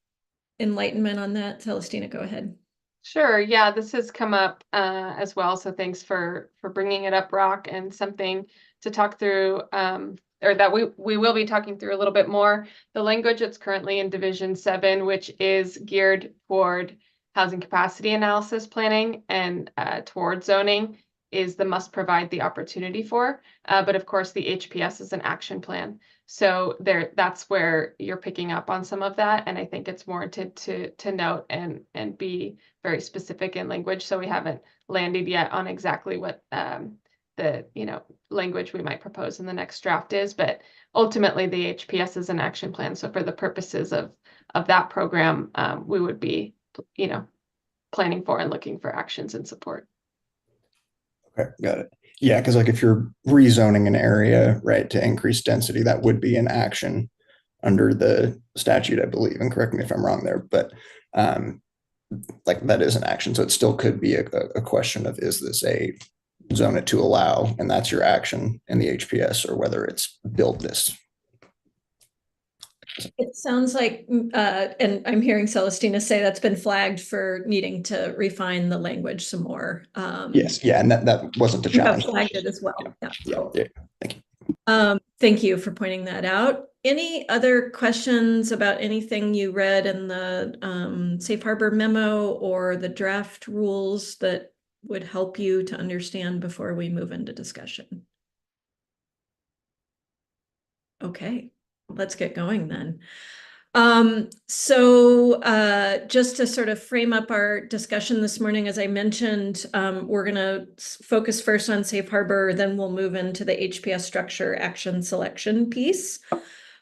enlightenment on that? Celestina, go ahead. Sure. Yeah, this has come up as well. So thanks for bringing it up, Rock, and something to talk through, or that we will be talking through a little bit more. The language that's currently in Division 7, which is geared toward housing capacity analysis planning and toward zoning, is the must provide the opportunity for. But of course, the HPS is an action plan. So that's where you're picking up on some of that. And I think it's warranted to note and be very specific in language. So we haven't landed yet on exactly what the language we might propose in the next draft is. But ultimately, the HPS is an action plan. So for the purposes of that program, we would be planning for and looking for actions and support. Okay, got it. Yeah, because like if you're rezoning an area, right, to increase density, that would be an action under the statute, I believe, and correct me if I'm wrong there, but like that is an action. So it still could be a question of, is this a zone it to allow, and that's your action in the HPS, or whether it's build this. It sounds like, and I'm hearing Celestina say that's been flagged for needing to refine the language some more. Yes, yeah, and that wasn't the You have challenge. flagged it as well. Yeah. Thank you. Thank you for pointing that out. Any other questions about anything you read in the Safe Harbor memo or the draft rules that would help you to understand before we move into discussion? Okay, let's get going then. Just to sort of frame up our discussion this morning, as I mentioned, we're going to focus first on Safe Harbor, then we'll move into the HPS structure action selection piece.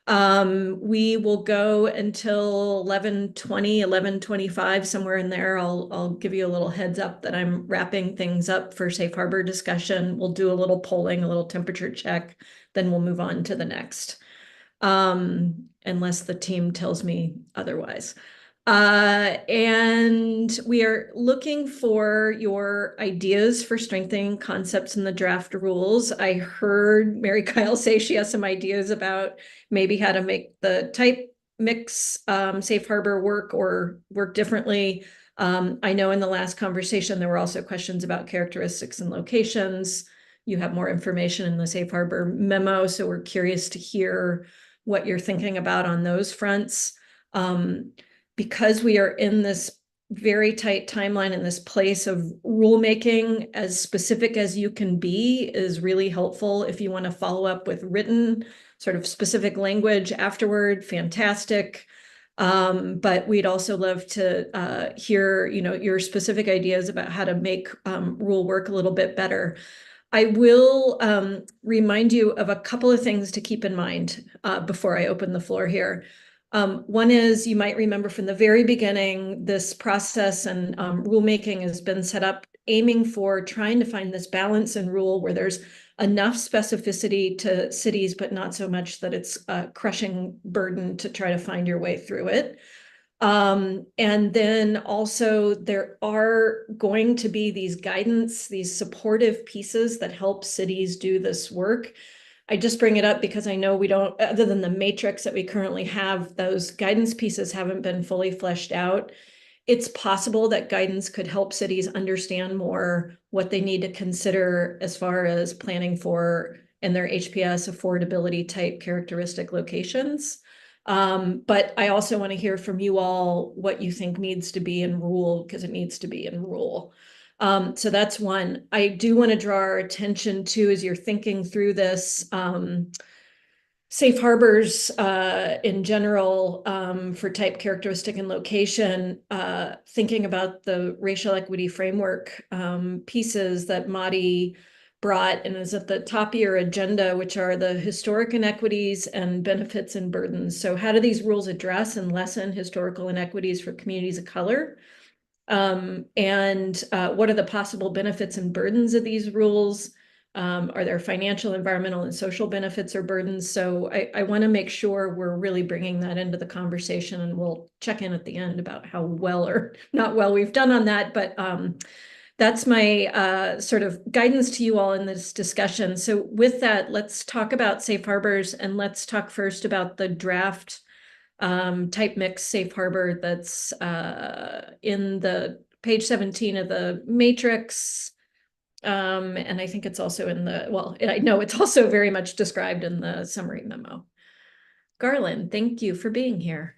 We will go until 11:20, 11:25, somewhere in there. I'll give you a little heads up that I'm wrapping things up for Safe Harbor discussion. We'll do a little polling, a little temperature check, then we'll move on to the next. Unless the team tells me otherwise. And we are looking for your ideas for strengthening concepts in the draft rules. I heard Mary Kyle say she has some ideas about maybe how to make the type mix Safe Harbor work or work differently. I know in the last conversation, there were also questions about characteristics and locations. You have more information in the Safe Harbor memo, so we're curious to hear what you're thinking about on those fronts. Because we are in this very tight timeline in this place of rulemaking, as specific as you can be is really helpful. If you want to follow up with written sort of specific language afterward, fantastic. But we'd also love to hear, your specific ideas about how to make rule work a little bit better. I will remind you of a couple of things to keep in mind before I open the floor here. One is, you might remember from the very beginning, this process and rulemaking has been set up aiming for trying to find this balance and rule where there's enough specificity to cities, but not so much that it's a crushing burden to try to find your way through it. And then also there are going to be these guidance, these supportive pieces that help cities do this work. I just bring it up because I know we don't, other than the matrix that we currently have, those guidance pieces haven't been fully fleshed out. It's possible that guidance could help cities understand more what they need to consider as far as planning for in their HPS affordability type characteristic locations. But I also want to hear from you all what you think needs to be in rule, because it needs to be in rule. So that's one. I do want to draw our attention to, as you're thinking through this, safe harbors in general for type, characteristic, and location, thinking about the racial equity framework pieces that Madi brought and is at the top of your agenda, which are the historic inequities and benefits and burdens. So how do these rules address and lessen historical inequities for communities of color? And what are the possible benefits and burdens of these rules? Are there financial, environmental, and social benefits or burdens? So I want to make sure we're really bringing that into the conversation, and we'll check in at the end about how well or not well we've done on that. But that's my sort of guidance to you all in this discussion. So with that, let's talk about safe harbors, and let's talk first about the draft type mix safe harbor that's in the page 17 of the matrix. And I think it's also in the, well, I know it's also very much described in the summary memo. Garland, thank you for being here.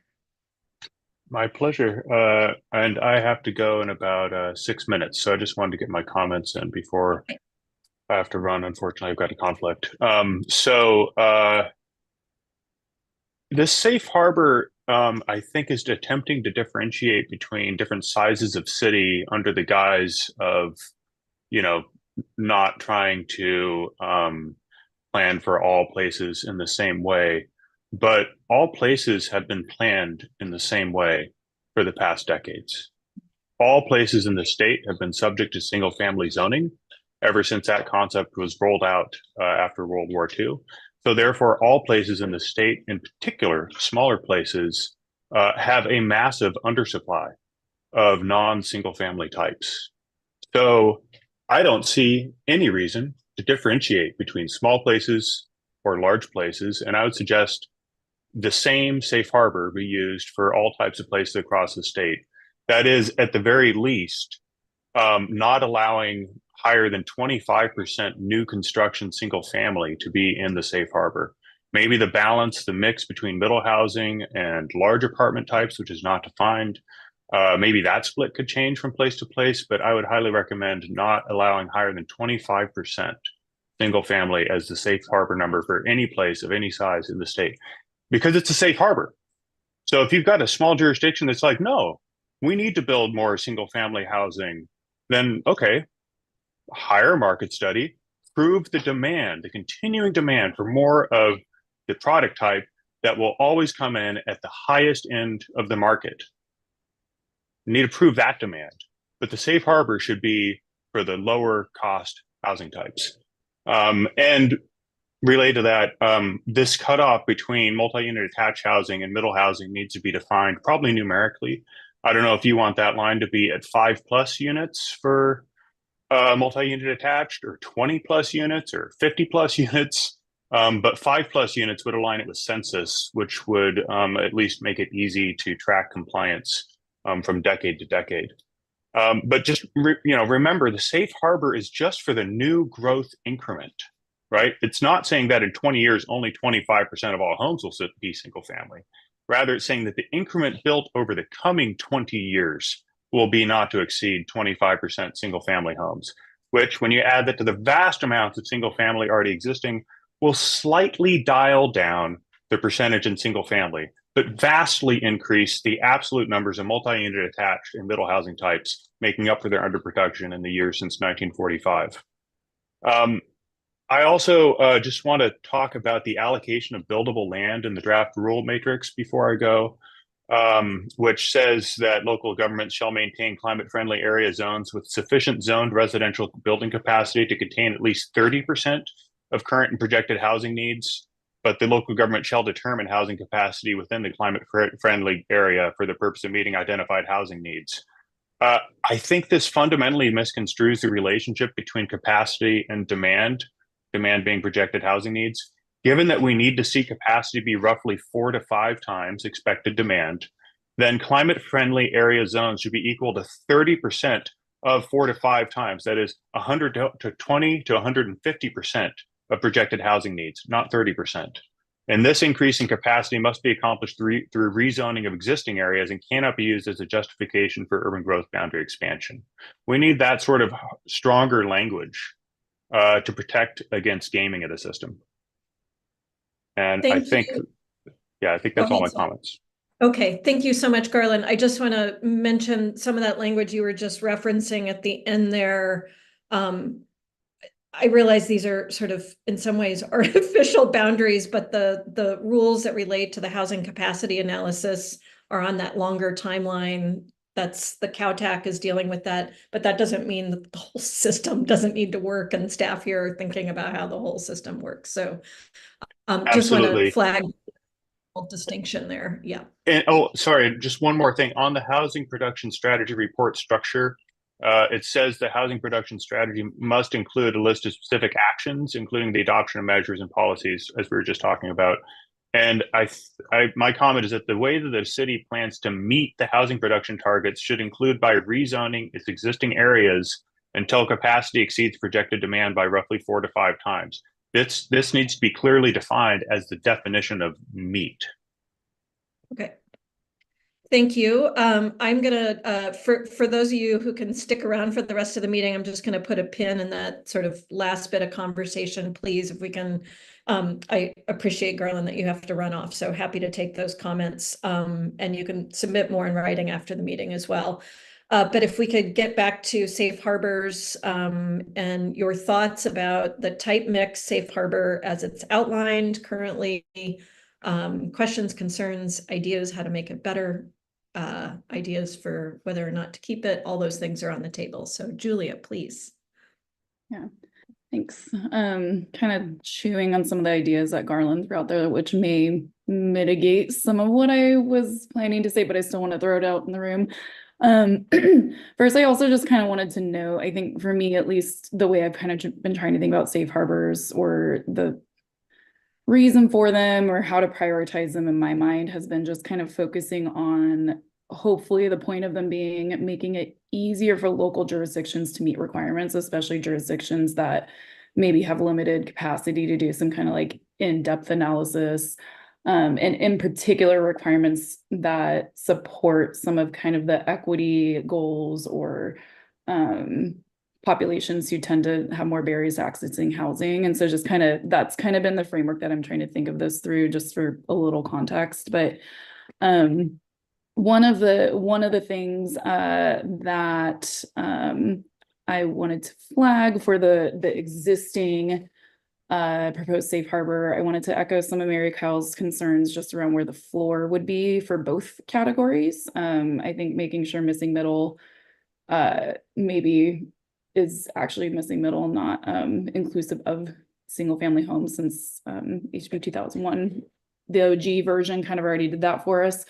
My pleasure. And I have to go in about 6 minutes. So I just wanted to get my comments in before I have to run. Unfortunately, I've got a conflict. This safe harbor, I think, is attempting to differentiate between different sizes of city under the guise of, not trying to plan for all places in the same way. But all places have been planned in the same way for the past decades. All places in the state have been subject to single-family zoning ever since that concept was rolled out after World War II. So therefore, all places in the state, in particular, smaller places, have a massive undersupply of non-single-family types. So I don't see any reason to differentiate between small places or large places, and I would suggest the same safe harbor be used for all types of places across the state. That is, at the very least, not allowing higher than 25% new construction single family to be in the safe harbor. Maybe the balance, the mix between middle housing and large apartment types, which is not defined, maybe that split could change from place to place, but I would highly recommend not allowing higher than 25% single family as the safe harbor number for any place of any size in the state, because it's a safe harbor. So if you've got a small jurisdiction that's like, no, we need to build more single family housing, then okay, hire a market study, prove the demand, the continuing demand for more of the product type that will always come in at the highest end of the market. You need to prove that demand, but the safe harbor should be for the lower cost housing types. And related to that, this cutoff between multi-unit attached housing and middle housing needs to be defined probably numerically. I don't know if you want that line to be at 5+ units for multi-unit attached, or 20+ units, or 50+ units. But 5+ units would align it with census, which would at least make it easy to track compliance from decade to decade. But just remember, the safe harbor is just for the new growth increment, right? It's not saying that in 20 years only 25% of all homes will be single family. Rather, it's saying that the increment built over the coming 20 years will be not to exceed 25% single family homes, which, when you add that to the vast amounts of single family already existing, will slightly dial down the percentage in single family, but vastly increase the absolute numbers of multi-unit attached and middle housing types, making up for their underproduction in the years since 1945. I also just want to talk about the allocation of buildable land in the draft rule matrix before I go, which says that local governments shall maintain climate-friendly area zones with sufficient zoned residential building capacity to contain at least 30% of current and projected housing needs, but the local government shall determine housing capacity within the climate-friendly area for the purpose of meeting identified housing needs. I think this fundamentally misconstrues the relationship between capacity and demand being projected housing needs. Given that we need to see capacity be roughly 4 to 5 times expected demand, then climate-friendly area zones should be equal to 30% of 4 to 5 times. That is 120 to 150% of projected housing needs, not 30%. And this increase in capacity must be accomplished through rezoning of existing areas and cannot be used as a justification for urban growth boundary expansion. We need that sort of stronger language to protect against gaming of the system. And I think that's all my comments. Okay, thank you so much, Garland. I just want to mention some of that language you were just referencing at the end there. I realize these are sort of in some ways artificial boundaries, but the rules that relate to the housing capacity analysis are on that longer timeline. That's the CowTAC is dealing with that, but that doesn't mean that the whole system doesn't need to work, and staff here are thinking about how the whole system works. So just want to Absolutely. flag distinction there. Yeah. And oh, sorry, just one more thing on the housing production strategy report structure. It says the housing production strategy must include a list of specific actions, including the adoption of measures and policies, as we were just talking about. And my comment is that the way that the city plans to meet the housing production targets should include by rezoning its existing areas until capacity exceeds projected demand by roughly 4 to 5 times. This needs to be clearly defined as the definition of meet. Okay. Thank you. I'm gonna, for those of you who can stick around for the rest of the meeting, I'm just gonna put a pin in that sort of last bit of conversation, please, if we can. I appreciate, Garland, that you have to run off, so happy to take those comments. And you can submit more in writing after the meeting as well. But if we could get back to safe harbors, and your thoughts about the type mix safe harbor as it's outlined currently, questions, concerns, ideas, how to make it better, ideas for whether or not to keep it, all those things are on the table. So Julia, please. Yeah, thanks. Kind of chewing on some of the ideas that Garland threw out there, which may mitigate some of what I was planning to say, but I still want to throw it out in the room. First, I also just kind of wanted to know, I think for me, at least the way I've kind of been trying to think about safe harbors or the reason for them or how to prioritize them in my mind has been just kind of focusing on hopefully the point of them being making it easier for local jurisdictions to meet requirements, especially jurisdictions that maybe have limited capacity to do some kind of like in-depth analysis, and in particular requirements that support some of kind of the equity goals or populations who tend to have more barriers to accessing housing. And so just kind of, that's kind of been the framework that I'm trying to think of this through, just for a little context. But one of the things that I wanted to flag for the existing proposed safe harbor, I wanted to echo some of Mary Kyle's concerns just around where the floor would be for both categories. I think making sure missing middle maybe is actually missing middle, not inclusive of single family homes, since HB 2001, the OG version kind of already did that for us,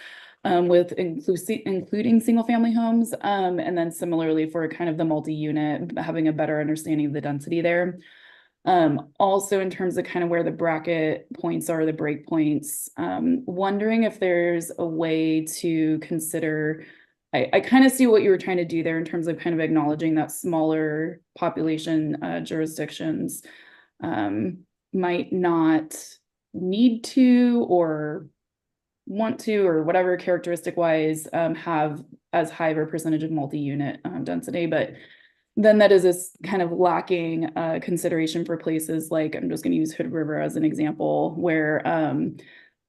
with including single family homes. And then similarly for kind of the multi-unit, having a better understanding of the density there. Also in terms of kind of where the bracket points are, the break points, wondering if there's a way to consider, I kind of see what you were trying to do there in terms of kind of acknowledging that smaller population jurisdictions might not need to or want to, or whatever characteristic wise, have as high of a percentage of multi-unit density. But then that is this kind of lacking consideration for places like, I'm just going to use Hood River as an example, where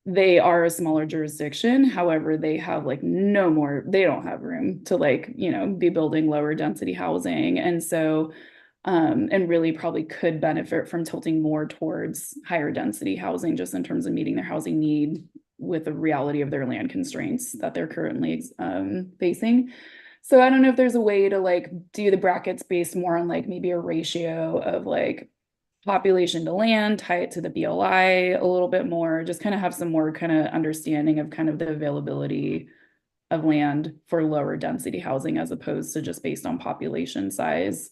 they are a smaller jurisdiction. However, they have like they don't have room to like, be building lower density housing. And so, and really probably could benefit from tilting more towards higher density housing, just in terms of meeting their housing need with the reality of their land constraints that they're currently facing. So I don't know if there's a way to like do the brackets based more on like maybe a ratio of like population to land, tie it to the BLI a little bit more, just kind of have some more kind of understanding of kind of the availability of land for lower density housing as opposed to just based on population size.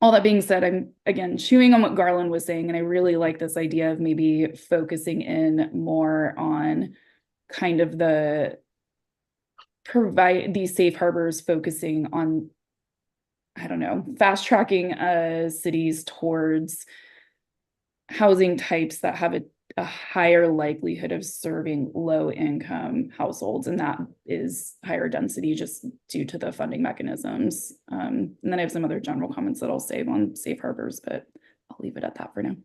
All that being said, I'm again chewing on what Garland was saying, and I really like this idea of maybe focusing in more on kind of provide these safe harbors, focusing on, I don't know, fast tracking cities towards housing types that have a higher likelihood of serving low income households, and that is higher density just due to the funding mechanisms. And then I have some other general comments that I'll save on safe harbors, but I'll leave it at that for now.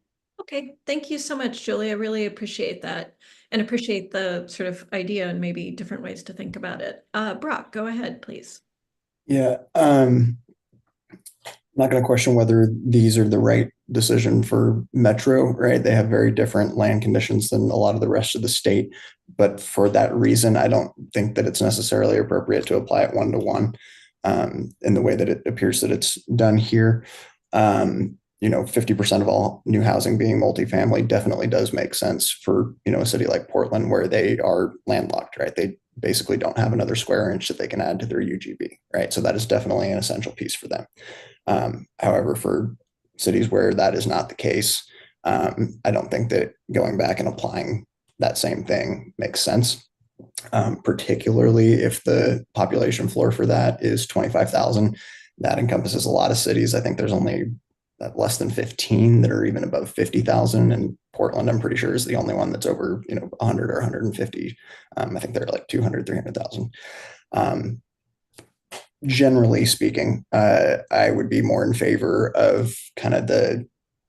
Okay, thank you so much, Julie. I really appreciate that, and appreciate the sort of idea and maybe different ways to think about it. Brock, go ahead, please. Yeah. I'm not going to question whether these are the right decision for Metro, right? They have very different land conditions than a lot of the rest of the state. But for that reason, I don't think that it's necessarily appropriate to apply it 1-to-1 in the way that it appears that it's done here. 50% of all new housing being multifamily definitely does make sense for, a city like Portland where they are landlocked, right? They basically don't have another square inch that they can add to their UGB, right? So that is definitely an essential piece for them. However, for cities where that is not the case, I don't think that going back and applying that same thing makes sense, particularly if the population floor for that is 25,000. That encompasses a lot of cities. I think there's only less than 15 that are even above 50,000, and Portland, I'm pretty sure, is the only one that's over 100 or 150. I think they're like 200, 300,000. Generally speaking, I would be more in favor of kind of the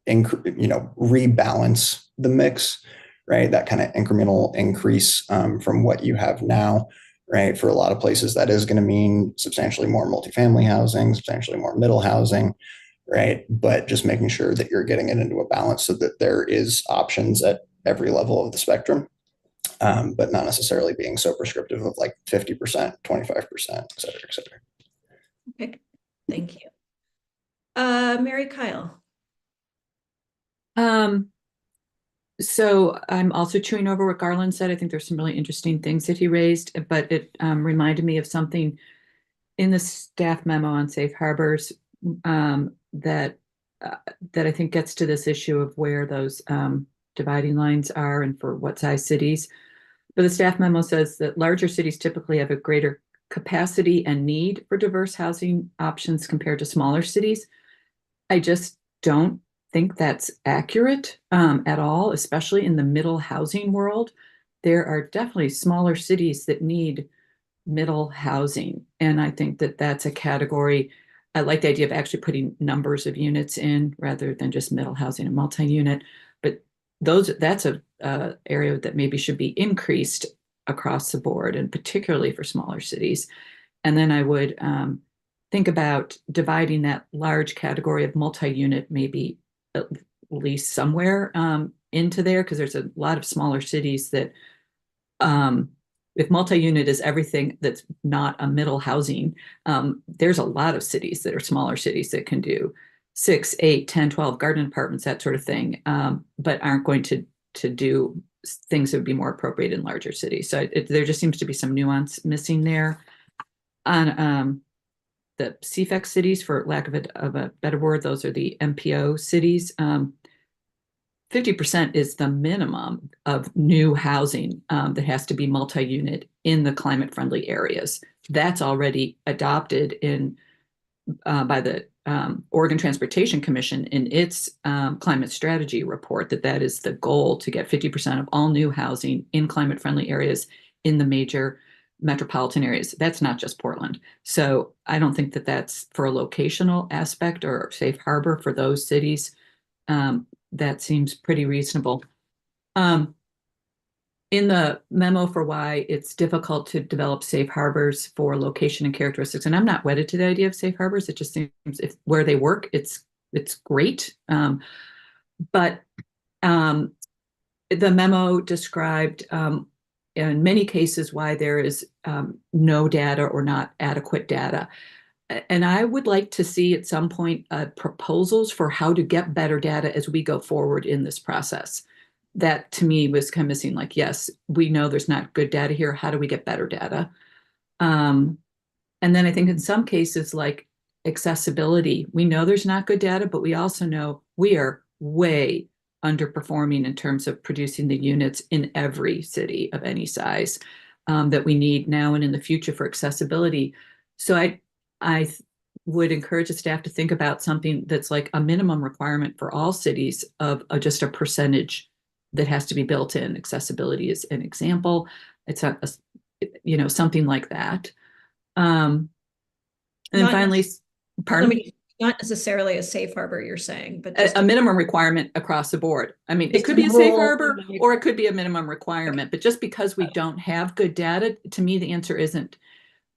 rebalance the mix, right? That kind of incremental increase from what you have now, right? For a lot of places, that is going to mean substantially more multifamily housing, substantially more middle housing, right? But just making sure that you're getting it into a balance so that there is options at every level of the spectrum, but not necessarily being so prescriptive of like 50%, 25%, et cetera, et cetera. Okay, thank you. Mary Kyle. So I'm also chewing over what Garland said. I think there's some really interesting things that he raised, but it reminded me of something in the staff memo on safe harbors that I think gets to this issue of where those dividing lines are and for what size cities. But the staff memo says that larger cities typically have a greater capacity and need for diverse housing options compared to smaller cities. I just don't think that's accurate at all, especially in the middle housing world. There are definitely smaller cities that need middle housing. And I think that that's a category. I like the idea of actually putting numbers of units in rather than just middle housing and multi-unit. But that's a area that maybe should be increased across the board, and particularly for smaller cities. And then I would think about dividing that large category of multi-unit maybe at least somewhere into there, because there's a lot of smaller cities that if multi-unit is everything that's not a middle housing, there's a lot of cities that are smaller cities that can do 6, 8, 10, 12 garden apartments, that sort of thing, but aren't going to do things that would be more appropriate in larger cities. So there just seems to be some nuance missing there. On the CFEX cities, for lack of a better word, those are the MPO cities. 50% is the minimum of new housing that has to be multi-unit in the climate-friendly areas. That's already adopted by the Oregon Transportation Commission in its climate strategy report, that is the goal, to get 50% of all new housing in climate-friendly areas in the major metropolitan areas. That's not just Portland. So I don't think that that's for a locational aspect or safe harbor for those cities. That seems pretty reasonable. In the memo for why it's difficult to develop safe harbors for location and characteristics, and I'm not wedded to the idea of safe harbors. It just seems where they work, it's great. But the memo described in many cases why there is no data or not adequate data. And I would like to see at some point proposals for how to get better data as we go forward in this process. That to me was kind of missing. Like, yes, we know there's not good data here. How do we get better data? And then I think in some cases, like accessibility, we know there's not good data, but we also know we are way underperforming in terms of producing the units in every city of any size that we need now and in the future for accessibility. So I would encourage the staff to think about something that's like a minimum requirement for all cities of just a percentage that has to be built in. Accessibility is an example. It's something like that. And then finally, not necessarily a safe harbor, you're saying, but a minimum requirement across the board. I mean, it could be a safe harbor or it could be a minimum requirement, but just because we don't have good data, to me, the answer isn't,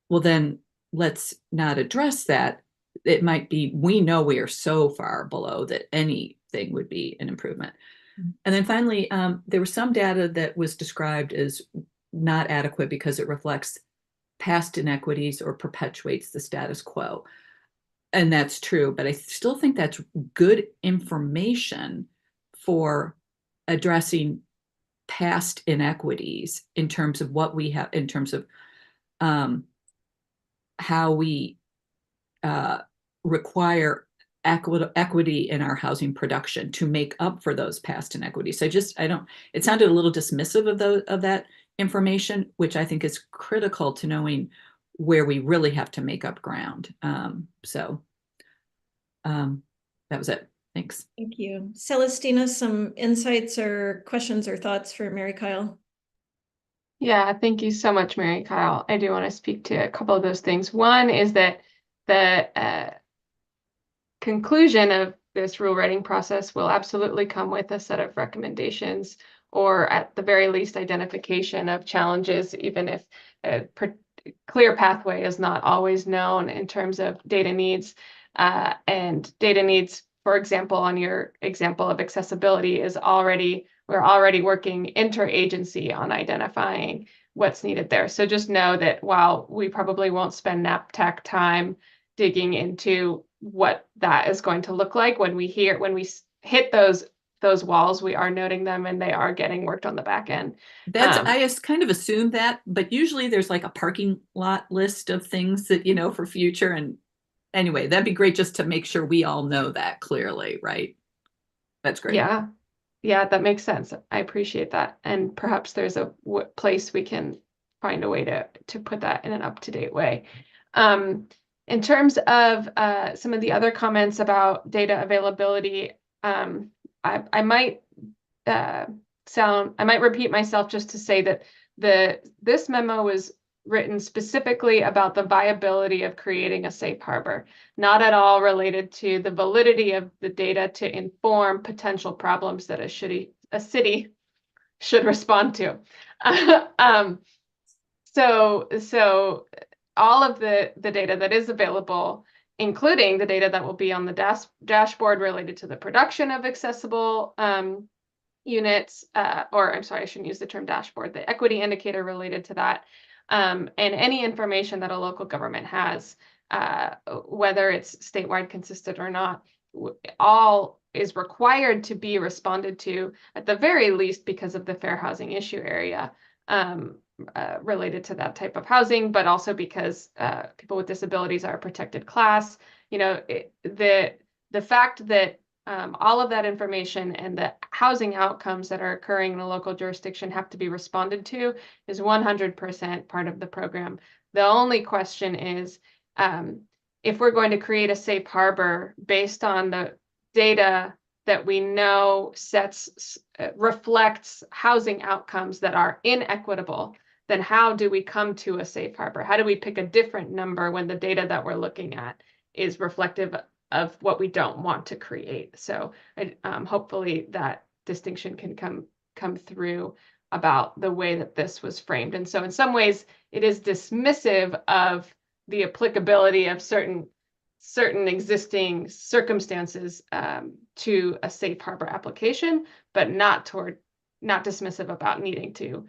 well, then let's not address that. it might be, we know we are so far below that anything would be an improvement. And then finally, there was some data that was described as not adequate because it reflects past inequities or perpetuates the status quo. And that's true, but I still think that's good information for addressing past inequities in terms of what we have, in terms of how we require equity in our housing production to make up for those past inequities. So it sounded a little dismissive of that information, which I think is critical to knowing where we really have to make up ground. That was it. Thanks. Thank you. Celestina, some insights or questions or thoughts for Mary Kyle? Yeah, thank you so much, Mary Kyle. I do want to speak to a couple of those things. One is that the conclusion of this rule writing process will absolutely come with a set of recommendations, or at the very least identification of challenges, even if a clear pathway is not always known in terms of data needs. And data needs, for example, on your example of accessibility, we're already working interagency on identifying what's needed there. So just know that while we probably won't spend NAPTAC time digging into what that is going to look like, when we hit those walls, we are noting them and they are getting worked on the back end. I just kind of assumed that, but usually there's like a parking lot list of things that, for future. And anyway, that'd be great just to make sure we all know that clearly, right? That's great. Yeah, that makes sense. I appreciate that. And perhaps there's a place we can find a way to put that in an up-to-date way. In terms of some of the other comments about data availability, I might repeat myself just to say that this memo was written specifically about the viability of creating a safe harbor, not at all related to the validity of the data to inform potential problems that a city should respond to. So all of the data that is available, including the data that will be on the dashboard related to the production of accessible units, or I'm sorry, I shouldn't use the term dashboard, the equity indicator related to that, and any information that a local government has, whether it's statewide consistent or not, all is required to be responded to, at the very least, because of the fair housing issue area related to that type of housing, but also because people with disabilities are a protected class. The fact that all of that information and the housing outcomes that are occurring in a local jurisdiction have to be responded to is 100% part of the program. The only question is, if we're going to create a safe harbor based on the data that we know reflects housing outcomes that are inequitable, then how do we come to a safe harbor? How do we pick a different number when the data that we're looking at is reflective of what we don't want to create? So hopefully that distinction can come through about the way that this was framed. And so in some ways, it is dismissive of the applicability of certain existing circumstances to a safe harbor application, but not dismissive about needing to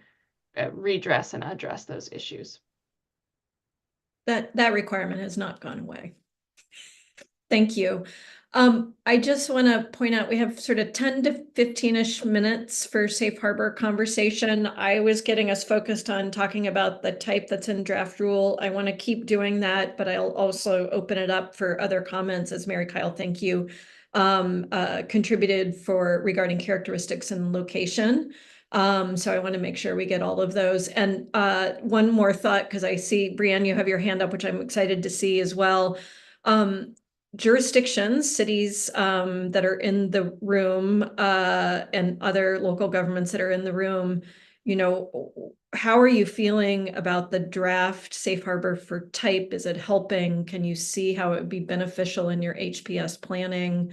redress and address those issues. That requirement has not gone away. Thank you. I just want to point out we have sort of 10 to 15-ish minutes for safe harbor conversation. I was getting us focused on talking about the type that's in draft rule. I want to keep doing that, but I'll also open it up for other comments, as Mary Kyle, thank you, contributed regarding characteristics and location. So I want to make sure we get all of those. And one more thought, because I see, Brianne, you have your hand up, which I'm excited to see as well. Jurisdictions, cities that are in the room and other local governments that are in the room, how are you feeling about the draft safe harbor for type? Is it helping? Can you see how it would be beneficial in your HPS planning?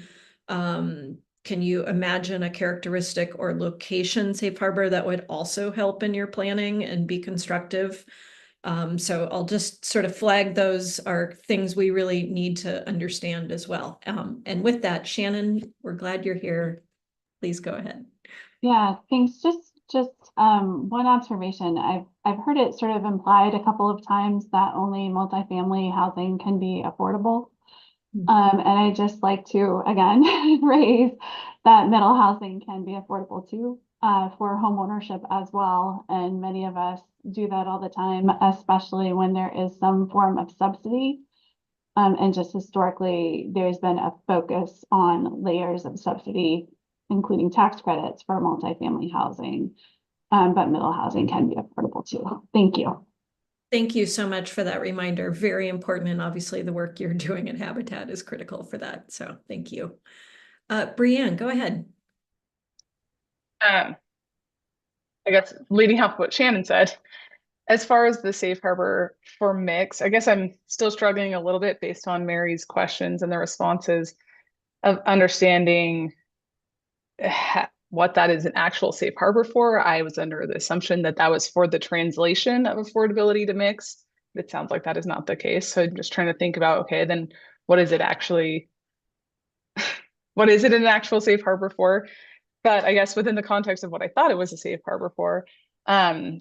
Can you imagine a characteristic or location safe harbor that would also help in your planning and be constructive? So I'll just sort of flag those are things we really need to understand as well. And with that, Shannon, we're glad you're here. Please go ahead. Yeah, thanks. Just one observation. I've heard it sort of implied a couple of times that only multifamily housing can be affordable. And I just like to again raise that middle housing can be affordable too, for home ownership as well. And many of us do that all the time, especially when there is some form of subsidy. And just historically, there's been a focus on layers of subsidy, including tax credits for multifamily housing. But middle housing can be affordable too. Thank you. Thank you so much for that reminder. Very important. And obviously the work you're doing at Habitat is critical for that. So thank you. Brianne, go ahead. I guess leading off what Shannon said, as far as the safe harbor for mix, I guess I'm still struggling a little bit based on Mary's questions and the responses of understanding what that is an actual safe harbor for. I was under the assumption that that was for the translation of affordability to mix. It sounds like that is not the case. So I'm just trying to think about, okay, then what is it actually, what is it an actual safe harbor for? But I guess within the context of what I thought it was a safe harbor for,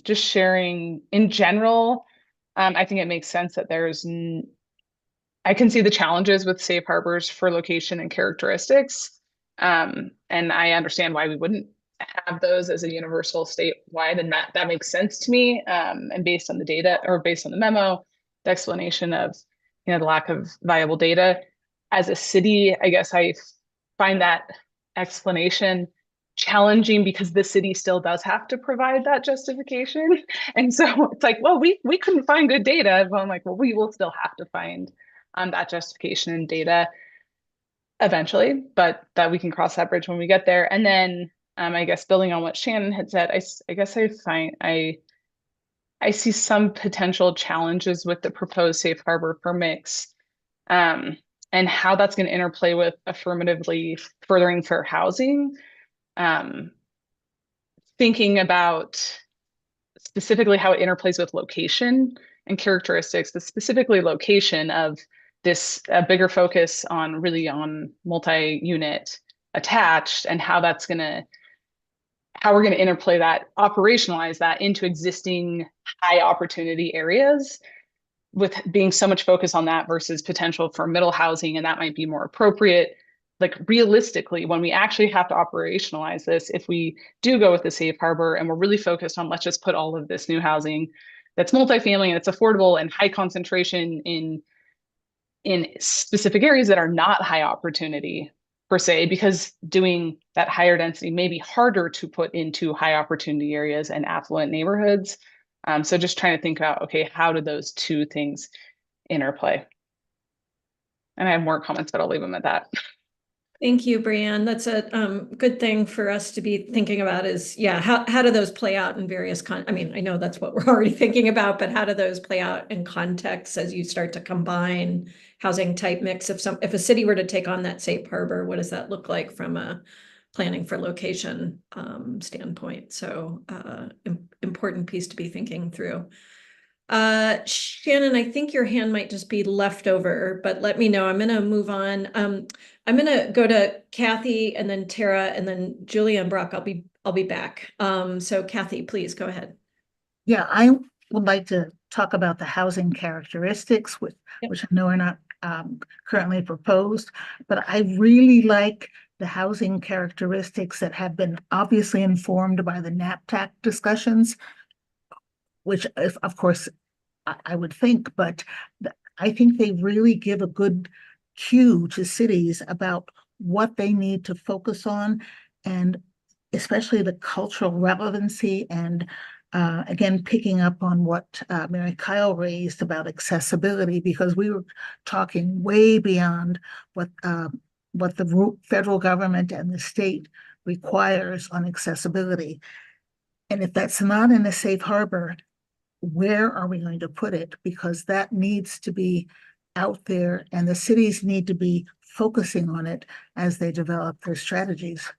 just sharing in general, I think it makes sense that I can see the challenges with safe harbors for location and characteristics. And I understand why we wouldn't have those as a universal statewide, and that makes sense to me. And based on the data, or based on the memo, the explanation of the lack of viable data as a city, I guess I find that explanation challenging because the city still does have to provide that justification. And so it's like, well, we couldn't find good data. Well, I'm like, well, we will still have to find that justification and data eventually, but that we can cross that bridge when we get there. And then I guess building on what Shannon had said, I guess I see some potential challenges with the proposed safe harbor for mix, and how that's going to interplay with affirmatively furthering fair housing. Thinking about specifically how it interplays with location and characteristics, but specifically location of this bigger focus on really on multi-unit attached, and how we're going to interplay that, operationalize that into existing high opportunity areas, with being so much focus on that versus potential for middle housing. And that might be more appropriate. Like realistically, when we actually have to operationalize this, if we do go with the safe harbor and we're really focused on, let's just put all of this new housing that's multifamily and it's affordable and high concentration in specific areas that are not high opportunity per se, because doing that higher density may be harder to put into high opportunity areas and affluent neighborhoods. So just trying to think about, okay, how do those two things interplay? And I have more comments, but I'll leave them at that. Thank you, Brianne. That's a good thing for us to be thinking about is, yeah, how do those play out in various I mean, I know that's what we're already thinking about, but how do those play out in context as you start to combine housing type mix? If a city were to take on that safe harbor, what does that look like from a planning for location standpoint? So important piece to be thinking through. Shannon, I think your hand might just be left over, but let me know. I'm going to move on. I'm going to go to Kathy and then Tara and then Julia and Brock. I'll be back. So Kathy, please go ahead. Yeah, I would like to talk about the housing characteristics, which I know are not currently proposed, but I really like the housing characteristics that have been obviously informed by the NAPTAC discussions, which of course I would think, but I think they really give a good cue to cities about what they need to focus on, and especially the cultural relevancy, and again, picking up on what Mary Kyle raised about accessibility, because we were talking way beyond what the federal government and the state requires on accessibility. And if that's not in a safe harbor, where are we going to put it? Because that needs to be out there, and the cities need to be focusing on it as they develop their strategies.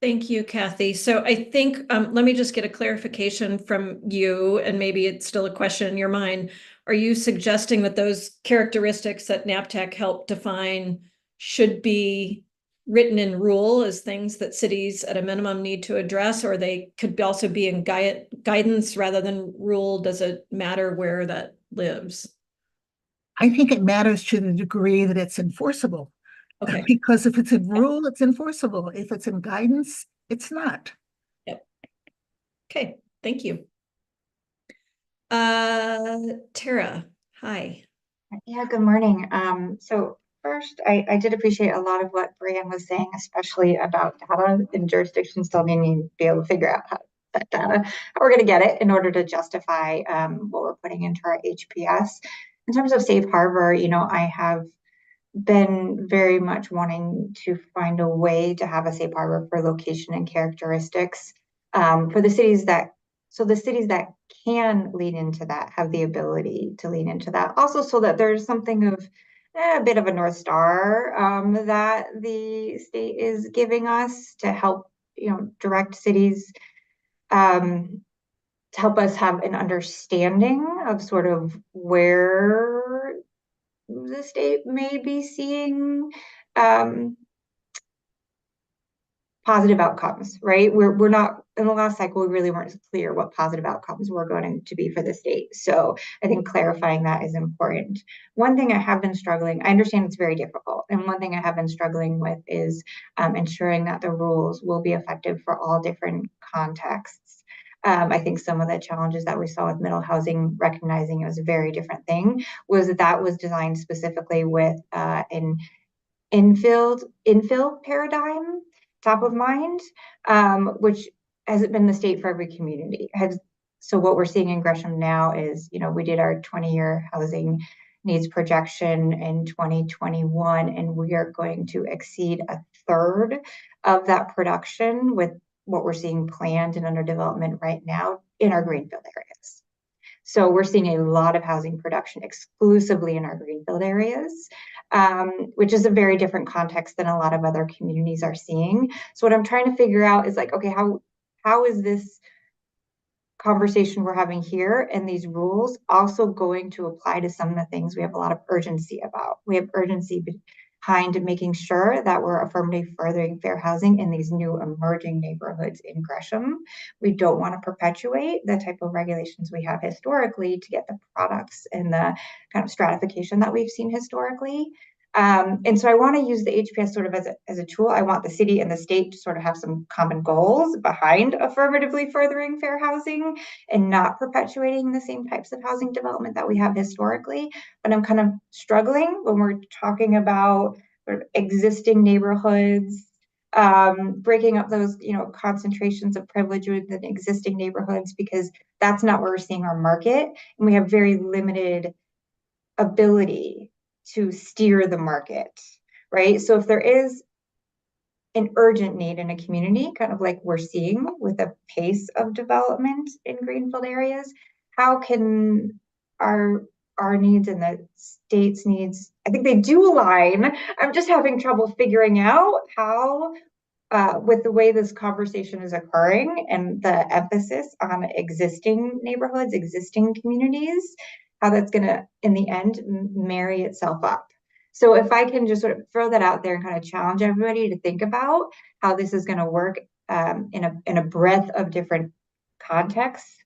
Thank you, Kathy. So I think, let me just get a clarification from you, and maybe it's still a question in your mind. Are you suggesting that those characteristics that NAPTEC helped define should be written in rule as things that cities at a minimum need to address, or they could also be in guidance rather than rule? Does it matter where that lives? I think it matters to the degree that it's enforceable. Okay. Because if it's in rule, it's enforceable. If it's in guidance, it's not. Yep. Okay, thank you. Tara, hi. Yeah, good morning. So first, I did appreciate a lot of what Brian was saying, especially about data and jurisdictions still needing to be able to figure out how that data, how we're going to get it in order to justify what we're putting into our HPS. In terms of safe harbor, you know, I have been very much wanting to find a way to have a safe harbor for location and characteristics for the cities that, so the cities that can lean into that have the ability to lean into that. Also, so that there's something of a bit of a North Star that the state is giving us to help, you know, direct cities to help us have an understanding of sort of where the state may be seeing positive outcomes, right? We're not, in the last cycle, we really weren't clear what positive outcomes were going to be for the state. So I think clarifying that is important. One thing I have been struggling, I understand it's very difficult, and one thing I have been struggling with is ensuring that the rules will be effective for all different contexts. I think some of the challenges that we saw with middle housing, recognizing it was a very different thing, was that was designed specifically with an infill paradigm top of mind, which hasn't been the state for every community. So what we're seeing in Gresham now is, you know, we did our 20-year housing needs projection in 2021, and we are going to exceed a third of that production with what we're seeing planned and under development right now in our greenfield areas. So we're seeing a lot of housing production exclusively in our greenfield areas, which is a very different context than a lot of other communities are seeing. So what I'm trying to figure out is like, okay, how is this conversation we're having here and these rules also going to apply to some of the things we have a lot of urgency about? We have urgency behind making sure that we're affirmatively furthering fair housing in these new emerging neighborhoods in Gresham. We don't want to perpetuate the type of regulations we have historically to get the products and the kind of stratification that we've seen historically. And so I want to use the HPS sort of as a tool. I want the city and the state to sort of have some common goals behind affirmatively furthering fair housing and not perpetuating the same types of housing development that we have historically. But I'm kind of struggling when we're talking about sort of existing neighborhoods, breaking up those, you know, concentrations of privilege within existing neighborhoods, because that's not where we're seeing our market. And we have very limited ability to steer the market, right? So if there is an urgent need in a community, kind of like we're seeing with the pace of development in greenfield areas, how can our needs and the state's needs, I think they do align. I'm just having trouble figuring out how, with the way this conversation is occurring and the emphasis on existing neighborhoods, existing communities, how that's going to, in the end, marry itself up. So if I can just sort of throw that out there and kind of challenge everybody to think about how this is going to work in a breadth of different contexts,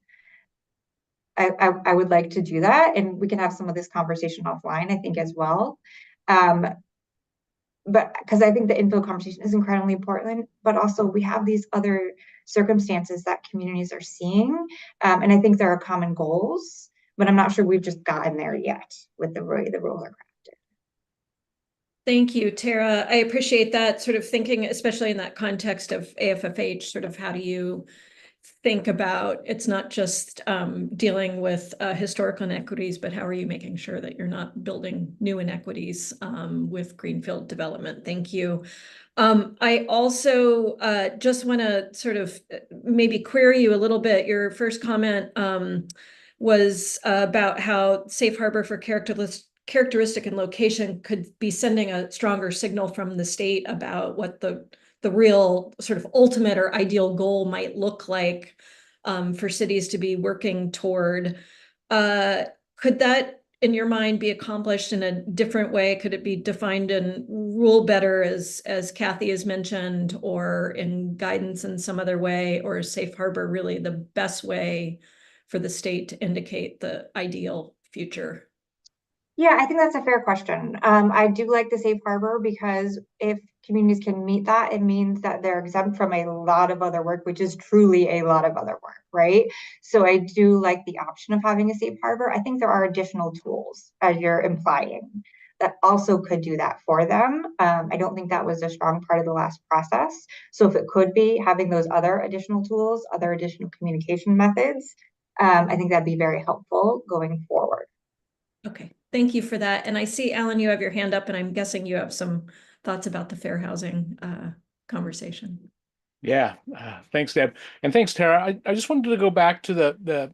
I would like to do that, and we can have some of this conversation offline, I think, as well. But because I think the infill conversation is incredibly important, but also we have these other circumstances that communities are seeing, and I think there are common goals, but I'm not sure we've just gotten there yet with the way the rules are crafted. Thank you, Tara. I appreciate that sort of thinking, especially in that context of AFFH, sort of how do you think about, it's not just dealing with historical inequities, but how are you making sure that you're not building new inequities with greenfield development? Thank you. I also just want to sort of maybe query you a little bit. Your first comment was about how safe harbor for characteristic and location could be sending a stronger signal from the state about what the real sort of ultimate or ideal goal might look like for cities to be working toward. Could that, in your mind, be accomplished in a different way? Could it be defined in rule better, as Kathy has mentioned, or in guidance in some other way, or is safe harbor really the best way for the state to indicate the ideal future? Yeah, I think that's a fair question. I do like the safe harbor because if communities can meet that, it means that they're exempt from a lot of other work, which is truly a lot of other work, right? So I do like the option of having a safe harbor. I think there are additional tools, as you're implying, that also could do that for them. I don't think that was a strong part of the last process. So if it could be having those other additional tools, other additional communication methods, I think that'd be very helpful going forward. Okay, thank you for that. And I see, Alan, you have your hand up, and I'm guessing you have some thoughts about the fair housing conversation. Yeah, thanks, Deb, and thanks, Tara. I just wanted to go back to the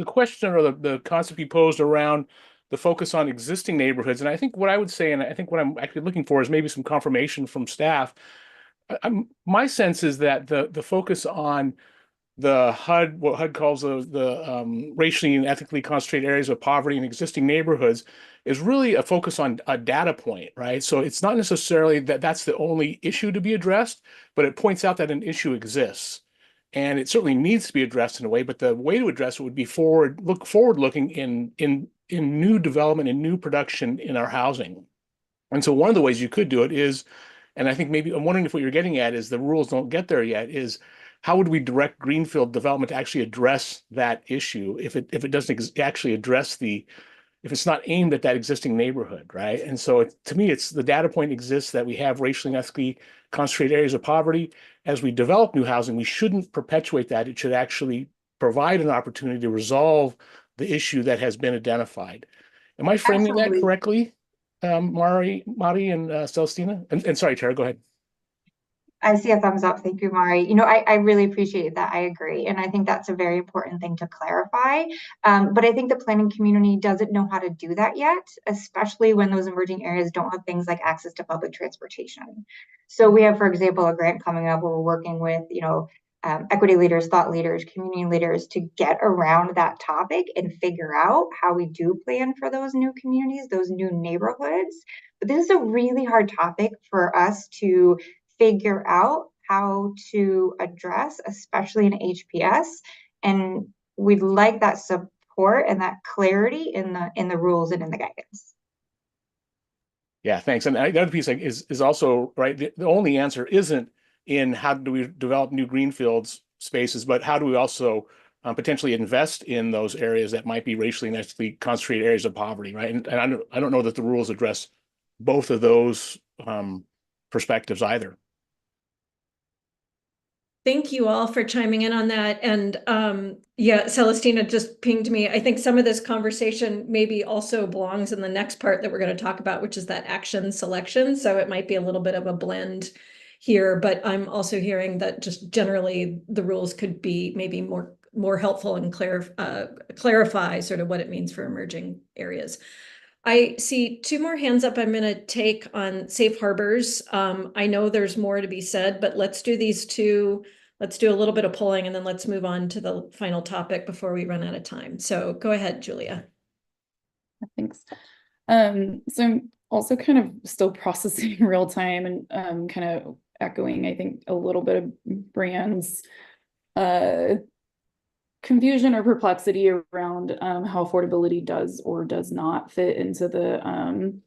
question or the concept you posed around the focus on existing neighborhoods. And I think what I would say, and I think what I'm actually looking for, is maybe some confirmation from staff. My sense is that the focus on the HUD, what HUD calls the racially and ethically concentrated areas of poverty in existing neighborhoods, is really a focus on a data point, right? So it's not necessarily that that's the only issue to be addressed, but it points out that an issue exists. And it certainly needs to be addressed in a way, but the way to address it would be forward looking in new development and new production in our housing. And so one of the ways you could do it is, and I think maybe I'm wondering if what you're getting at is the rules don't get there yet, is how would we direct greenfield development to actually address that issue if it doesn't actually address if it's not aimed at that existing neighborhood, right? And so to me, it's the data point exists that we have racially and ethically concentrated areas of poverty. As we develop new housing, we shouldn't perpetuate that. It should actually provide an opportunity to resolve the issue that has been identified. Am I framing that correctly, Mari and Celestina? And sorry, Tara, go ahead. I see a thumbs up. Thank you, Mari. You know, I really appreciate that. I agree. And I think that's a very important thing to clarify. But I think the planning community doesn't know how to do that yet, especially when those emerging areas don't have things like access to public transportation. So we have, for example, a grant coming up where we're working with, equity leaders, thought leaders, community leaders to get around that topic and figure out how we do plan for those new communities, those new neighborhoods. But this is a really hard topic for us to figure out how to address, especially in HPS. And we'd like that support and that clarity in the rules and in the guidance. Yeah, thanks. And the other piece is also, right, the only answer isn't in how do we develop new greenfields spaces, but how do we also potentially invest in those areas that might be racially and ethnically concentrated areas of poverty, right? And I don't know that the rules address both of those perspectives either. Thank you all for chiming in on that. And yeah, Celestina just pinged me. I think some of this conversation maybe also belongs in the next part that we're going to talk about, which is that action selection. So it might be a little bit of a blend here, but I'm also hearing that just generally the rules could be maybe more helpful and clarify sort of what it means for emerging areas. I see two more hands up I'm going to take on safe harbors. I know there's more to be said, but let's do these two. Let's do a little bit of polling and then let's move on to the final topic before we run out of time. So go ahead, Julia. Thanks. So I'm also kind of still processing real time and kind of echoing, I think, a little bit of Brianne's confusion or perplexity around how affordability does or does not fit into the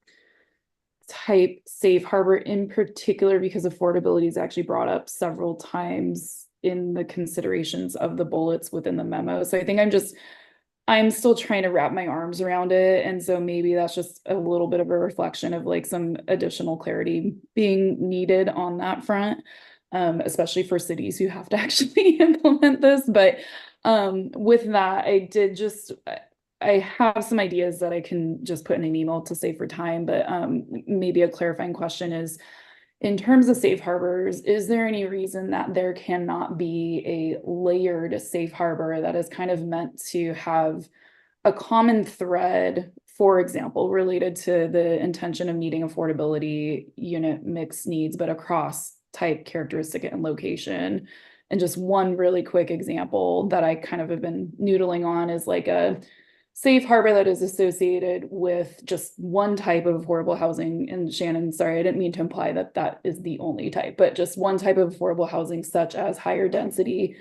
type safe harbor, in particular because affordability is actually brought up several times in the considerations of the bullets within the memo. So I think I'm still trying to wrap my arms around it. And so maybe that's just a little bit of a reflection of like some additional clarity being needed on that front, especially for cities who have to actually implement this. But with that, I have some ideas that I can just put in an email to save for time, but maybe a clarifying question is, in terms of safe harbors, is there any reason that there cannot be a layered safe harbor that is kind of meant to have a common thread for example, related to the intention of meeting affordability unit mix needs, but across type, characteristic, and location. And just one really quick example that I kind of have been noodling on is like a safe harbor that is associated with just one type of affordable housing. And Shannon, sorry, I didn't mean to imply that that is the only type, but just one type of affordable housing, such as higher density,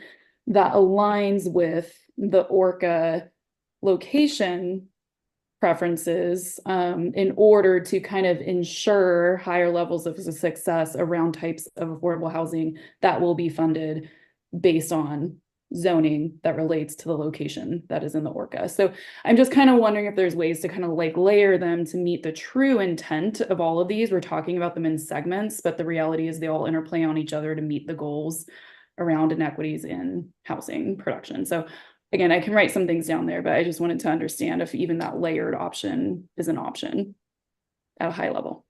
that aligns with the ORCA location preferences in order to kind of ensure higher levels of success around types of affordable housing that will be funded based on zoning that relates to the location that is in the ORCA. So I'm just kind of wondering if there's ways to kind of like layer them to meet the true intent of all of these. We're talking about them in segments, but the reality is they all interplay on each other to meet the goals around inequities in housing production. So again, I can write some things down there, but I just wanted to understand if even that layered option is an option at a high level.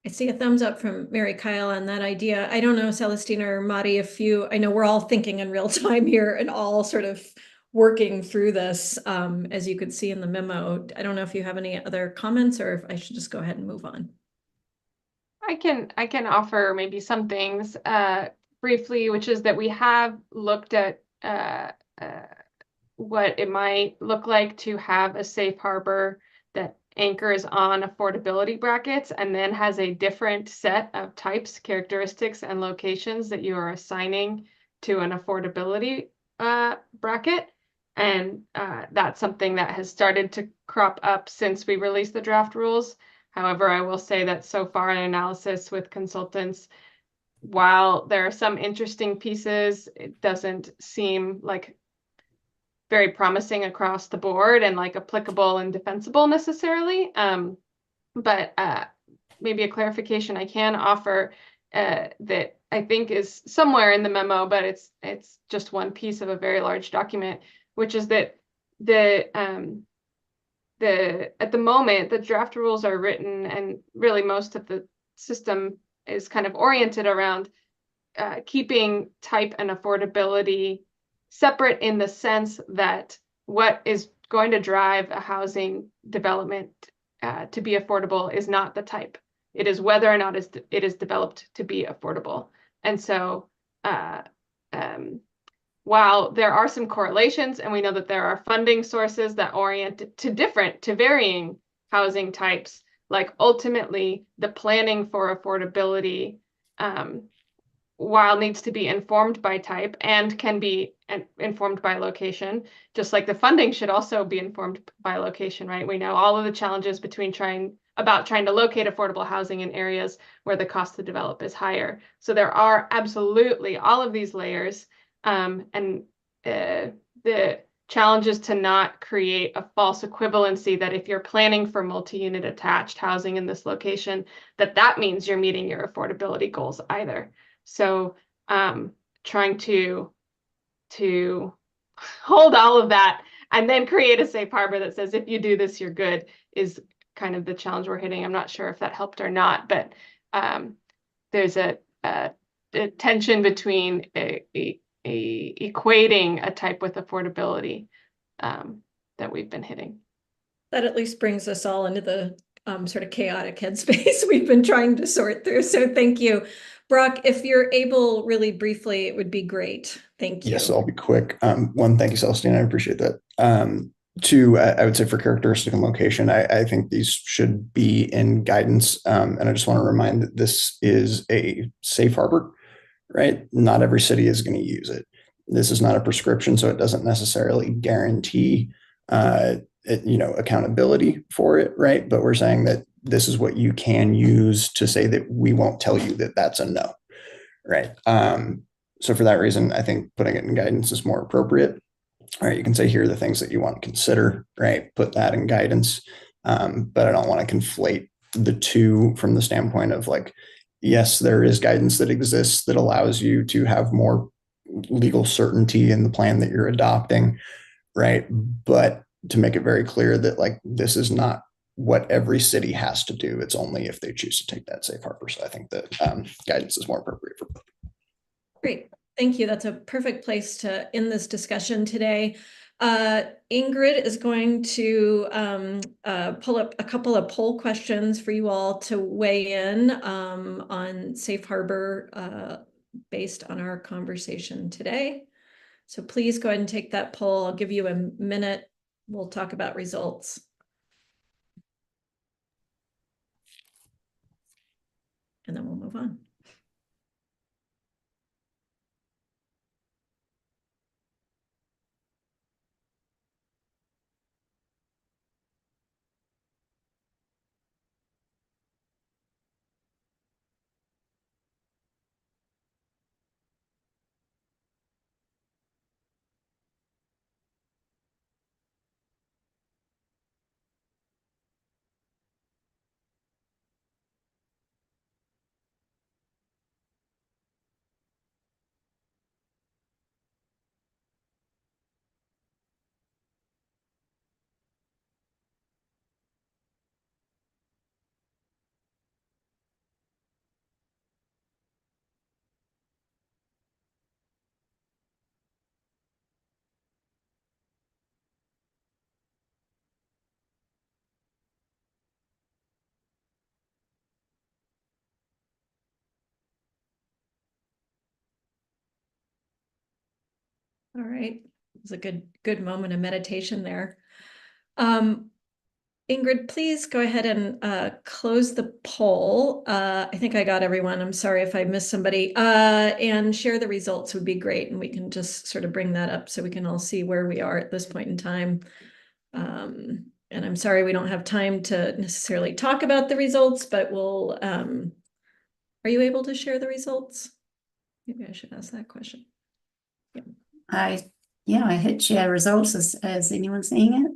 I see a thumbs up from Mary Kyle on that idea. I don't know, Celestina or Madi, I know we're all thinking in real time here and all sort of working through this, as you could see in the memo. I don't know if you have any other comments or if I should just go ahead and move on. I can offer maybe some things briefly, which is that we have looked at what it might look like to have a safe harbor that anchors on affordability brackets and then has a different set of types, characteristics, and locations that you are assigning to an affordability bracket. And that's something that has started to crop up since we released the draft rules. However, I will say that so far in analysis with consultants, while there are some interesting pieces, it doesn't seem like very promising across the board and like applicable and defensible necessarily. But maybe a clarification I can offer that I think is somewhere in the memo, but it's just one piece of a very large document, which is that at the moment, the draft rules are written and really most of the system is kind of oriented around keeping type and affordability separate in the sense that what is going to drive a housing development to be affordable is not the type. It is whether or not it is developed to be affordable. And so while there are some correlations, and we know that there are funding sources that orient to varying housing types, like ultimately the planning for affordability, while needs to be informed by type and can be informed by location, just like the funding should also be informed by location, right? We know all of the challenges between trying to locate affordable housing in areas where the cost to develop is higher. So there are absolutely all of these layers, and the challenge is to not create a false equivalency that if you're planning for multi-unit attached housing in this location, that means you're meeting your affordability goals either. So trying to hold all of that and then create a safe harbor that says, if you do this, you're good, is kind of the challenge we're hitting. I'm not sure if that helped or not, but there's a tension between equating a type with affordability that we've been hitting. That at least brings us all into the sort of chaotic headspace we've been trying to sort through. So thank you. Brock, if you're able really briefly, it would be great. Thank you. Yes, I'll be quick. One, thank you, Celestina. I appreciate that. Two, I would say for characteristic and location, I think these should be in guidance. And I just want to remind that this is a safe harbor, right? Not every city is going to use it. This is not a prescription, so it doesn't necessarily guarantee accountability for it, right? But we're saying that this is what you can use to say that we won't tell you that that's a no, right? So for that reason, I think putting it in guidance is more appropriate. All right, you can say here are the things that you want to consider, right? Put that in guidance, but I don't want to conflate the two from the standpoint of like, yes, there is guidance that exists that allows you to have more legal certainty in the plan that you're adopting, right? But to make it very clear that like this is not what every city has to do. It's only if they choose to take that safe harbor. So I think that guidance is more appropriate for both. Great. Thank you. That's a perfect place to end this discussion today. Ingrid is going to pull up a couple of poll questions for you all to weigh in on Safe Harbor based on our conversation today. So please go ahead and take that poll. I'll give you a minute. We'll talk about results. And then we'll move on. All right, it was a good moment of meditation there. Ingrid, please go ahead and close the poll. I think I got everyone. I'm sorry if I missed somebody. And share the results would be great. And we can just sort of bring that up so we can all see where we are at this point in time. And I'm sorry we don't have time to necessarily talk about the results, but we'll, are you able to share the results? Maybe I should ask that question. Yeah. I hit share results. Is anyone seeing it?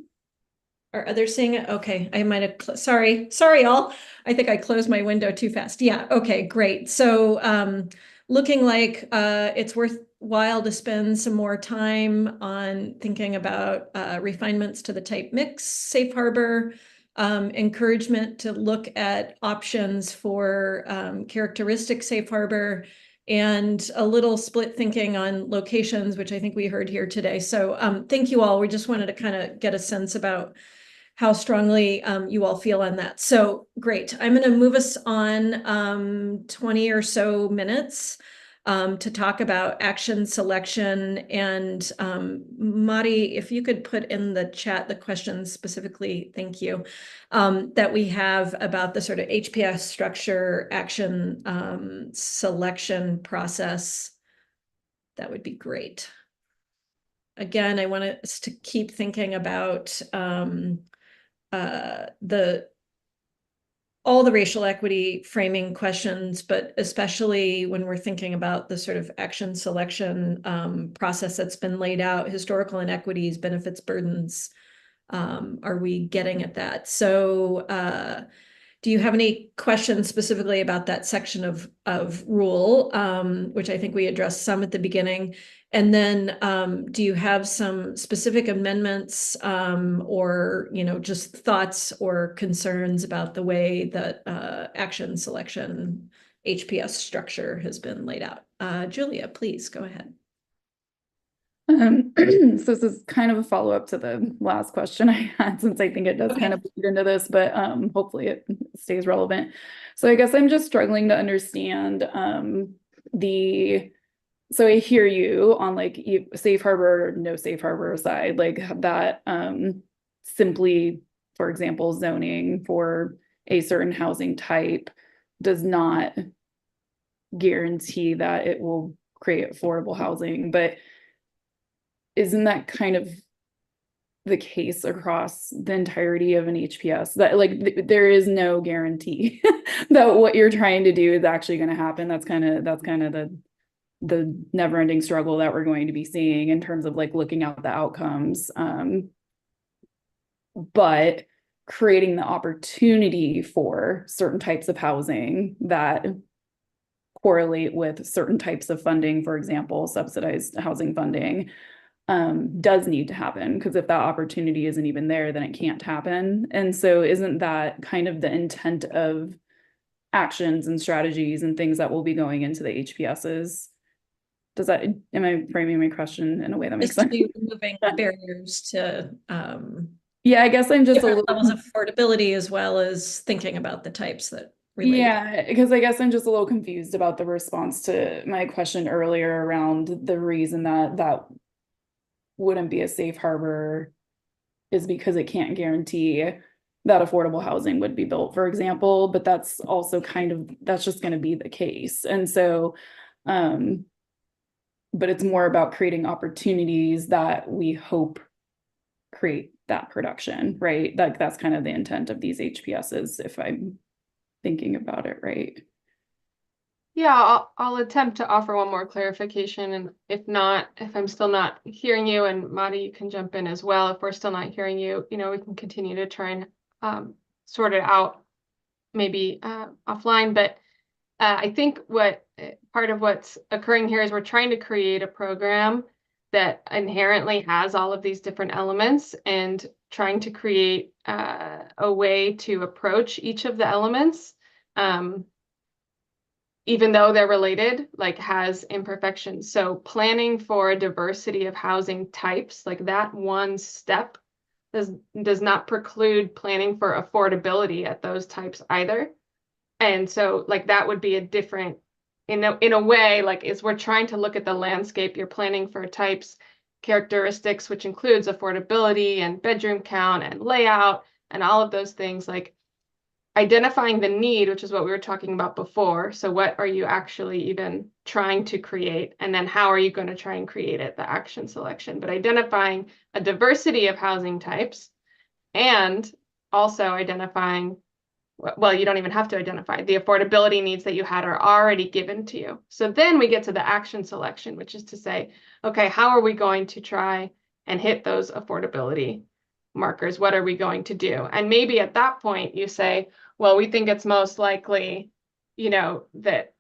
Are others seeing it? Okay, I might have, sorry all. I think I closed my window too fast. Yeah, okay, great. So looking like it's worthwhile to spend some more time on thinking about refinements to the type mix, Safe Harbor, encouragement to look at options for characteristic Safe Harbor, and a little split thinking on locations, which I think we heard here today. So thank you all. We just wanted to kind of get a sense about how strongly you all feel on that. So great. I'm going to move us on 20 or so minutes to talk about action selection. And Mari, if you could put in the chat the questions specifically, thank you, that we have about the sort of HPS structure action selection process, that would be great. Again, I want us to keep thinking about all the racial equity framing questions, but especially when we're thinking about the sort of action selection process that's been laid out, historical inequities, benefits, burdens. Are we getting at that? So do you have any questions specifically about that section of rule, which I think we addressed some at the beginning? And then do you have some specific amendments or, just thoughts or concerns about the way that action selection HPS structure has been laid out? Julia, please go ahead. So this is kind of a follow-up to the last question I had, since I think it does kind of lead into this, but hopefully it stays relevant. So I guess I'm just struggling to understand so I hear you on like Safe Harbor, no Safe Harbor aside, like that simply, for example, zoning for a certain housing type does not guarantee that it will create affordable housing, but isn't that kind of the case across the entirety of an HPS, that like there is no guarantee that what you're trying to do is actually going to happen? That's kind of the never-ending struggle that we're going to be seeing in terms of like looking at the outcomes, but creating the opportunity for certain types of housing that correlate with certain types of funding, for example, subsidized housing funding, does need to happen, because if that opportunity isn't even there, then it can't happen. And so isn't that kind of the intent of actions and strategies and things that will be going into the HPSs? Does that, am I framing my question in a way that makes Just to sense? be removing barriers to Yeah, I guess I'm just a different little. levels of affordability as well as thinking about the types that relate. Yeah, because I guess I'm just a little confused about the response to my question earlier around the reason that that wouldn't be a safe harbor is because it can't guarantee that affordable housing would be built, for example, but that's also kind of, that's just going to be the case. And so, but it's more about creating opportunities that we hope create that production, right? Like that's kind of the intent of these HPSs, if I'm thinking about it right. Yeah, I'll attempt to offer one more clarification, and if not, if I'm still not hearing you, and Madi, you can jump in as well. If we're still not hearing you, we can continue to try and sort it out, maybe offline. But I think what part of what's occurring here is we're trying to create a program that inherently has all of these different elements, and trying to create a way to approach each of the elements. Even though they're related, like has imperfections. So planning for a diversity of housing types, like that one step does not preclude planning for affordability at those types either. And so like that would be a different, in a way, like is we're trying to look at the landscape, you're planning for types, characteristics, which includes affordability and bedroom count and layout and all of those things, like identifying the need, which is what we were talking about before. So what are you actually even trying to create? And then how are you going to try and create it, the action selection? But identifying a diversity of housing types, and also identifying, well, you don't even have to identify, the affordability needs that you had are already given to you. So then we get to the action selection, which is to say, okay, how are we going to try and hit those affordability markers? What are we going to do? And maybe at that point you say, well, we think it's most likely, that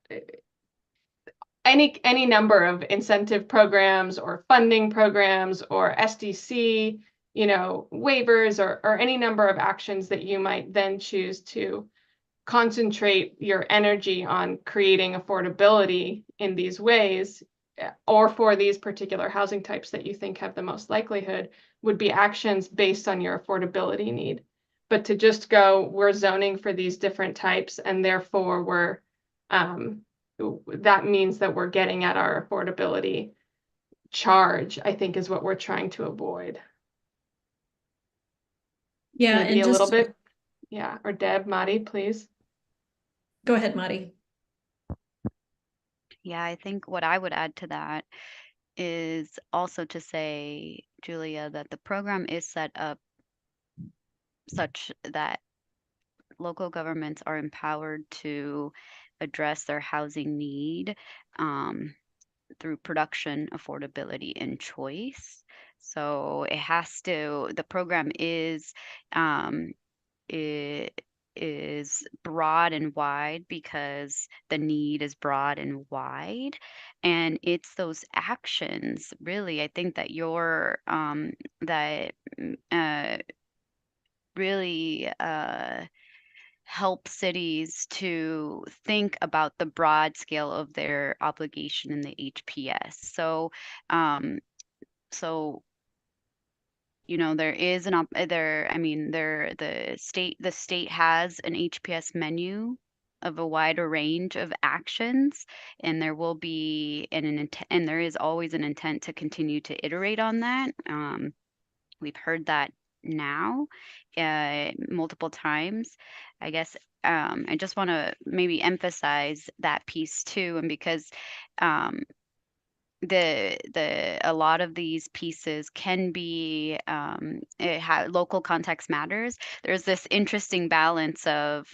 any number of incentive programs or funding programs or SDC, waivers or any number of actions that you might then choose to concentrate your energy on creating affordability in these ways, or for these particular housing types that you think have the most likelihood, would be actions based on your affordability need. But to just go, we're zoning for these different types, and therefore we're, that means that we're getting at our affordability charge, I think is what we're trying to avoid. Yeah, Maybe and a little just bit. Yeah, or Deb, Madi, please. go ahead, Madi. Yeah, I think what I would add to that is also to say, Julia, that the program is set up such that local governments are empowered to address their housing need through production, affordability, and choice. So it has to, the program it is broad and wide because the need is broad and wide, and it's those actions really, I think, that really help cities to think about the broad scale of their obligation in the HPS. So there is the state has an HPS menu of a wider range of actions, and there will be and there is always an intent to continue to iterate on that. We've heard that now multiple times. I guess I just want to maybe emphasize that piece too, and because a lot of these pieces can be local context matters. There's this interesting balance of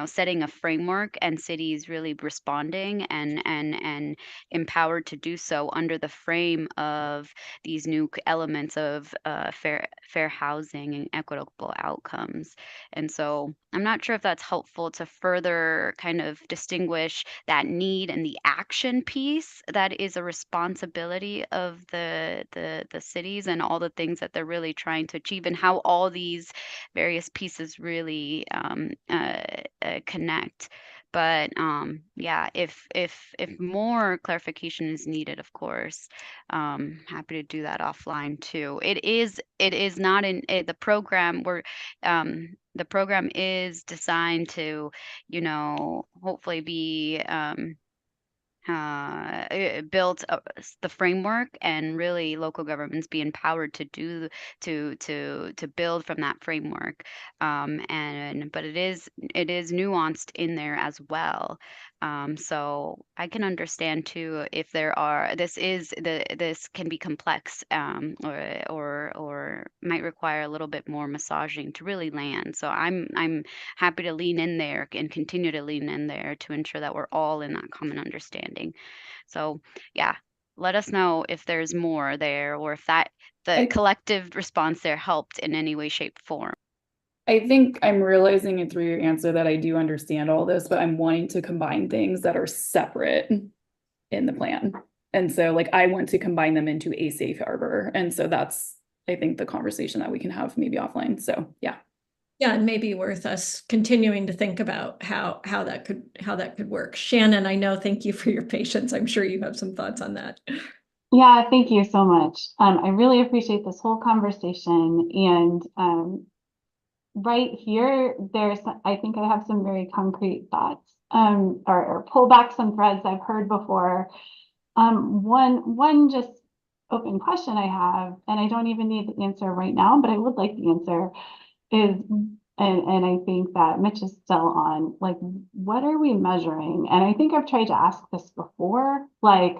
setting a framework and cities really responding and empowered to do so under the frame of these new elements of fair housing and equitable outcomes. And so I'm not sure if that's helpful to further kind of distinguish that need and the action piece that is a responsibility of the cities and all the things that they're really trying to achieve, and how all these various pieces really connect. But yeah, if more clarification is needed, of course, happy to do that offline too. It is not in the program. The program is designed to, hopefully be build the framework, and really local governments be empowered to do to build from that framework. But it is nuanced in there as well. So I can understand too if there are this can be complex, or might require a little bit more massaging to really land. So I'm happy to lean in there and continue to lean in there to ensure that we're all in that common understanding. So yeah, let us know if there's more there, or if the collective response there helped in any way, shape, form. I think I'm realizing it through your answer that I do understand all this, but I'm wanting to combine things that are separate in the plan. And so like I want to combine them into a safe harbor. And so that's, I think, the conversation that we can have maybe offline. So yeah. Yeah, and maybe worth us continuing to think about how that could work. Shannon, I know, thank you for your patience. I'm sure you have some thoughts on that. Yeah, thank you so much. I really appreciate this whole conversation. And right here, I think I have some very concrete thoughts, or pull back some threads I've heard before. One just open question I have, and I don't even need the answer right now, but I would like the answer, is, and I think that Mitch is still on, like, what are we measuring? And I think I've tried to ask this before. Like,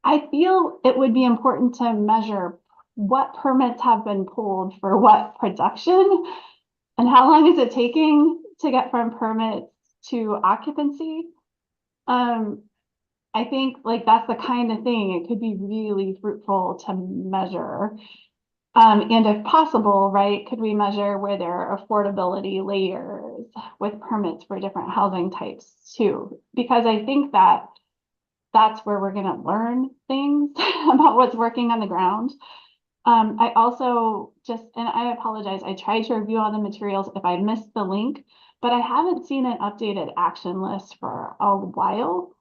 I feel it would be important to measure what permits have been pulled for what production, and how long is it taking to get from permits to occupancy. I think like that's the kind of thing it could be really fruitful to measure. And if possible, right, could we measure where there are affordability layers with permits for different housing types too? Because I think that that's where we're going to learn things about what's working on the ground. I also and I apologize, I tried to review all the materials if I missed the link, but I haven't seen an updated action list for a while.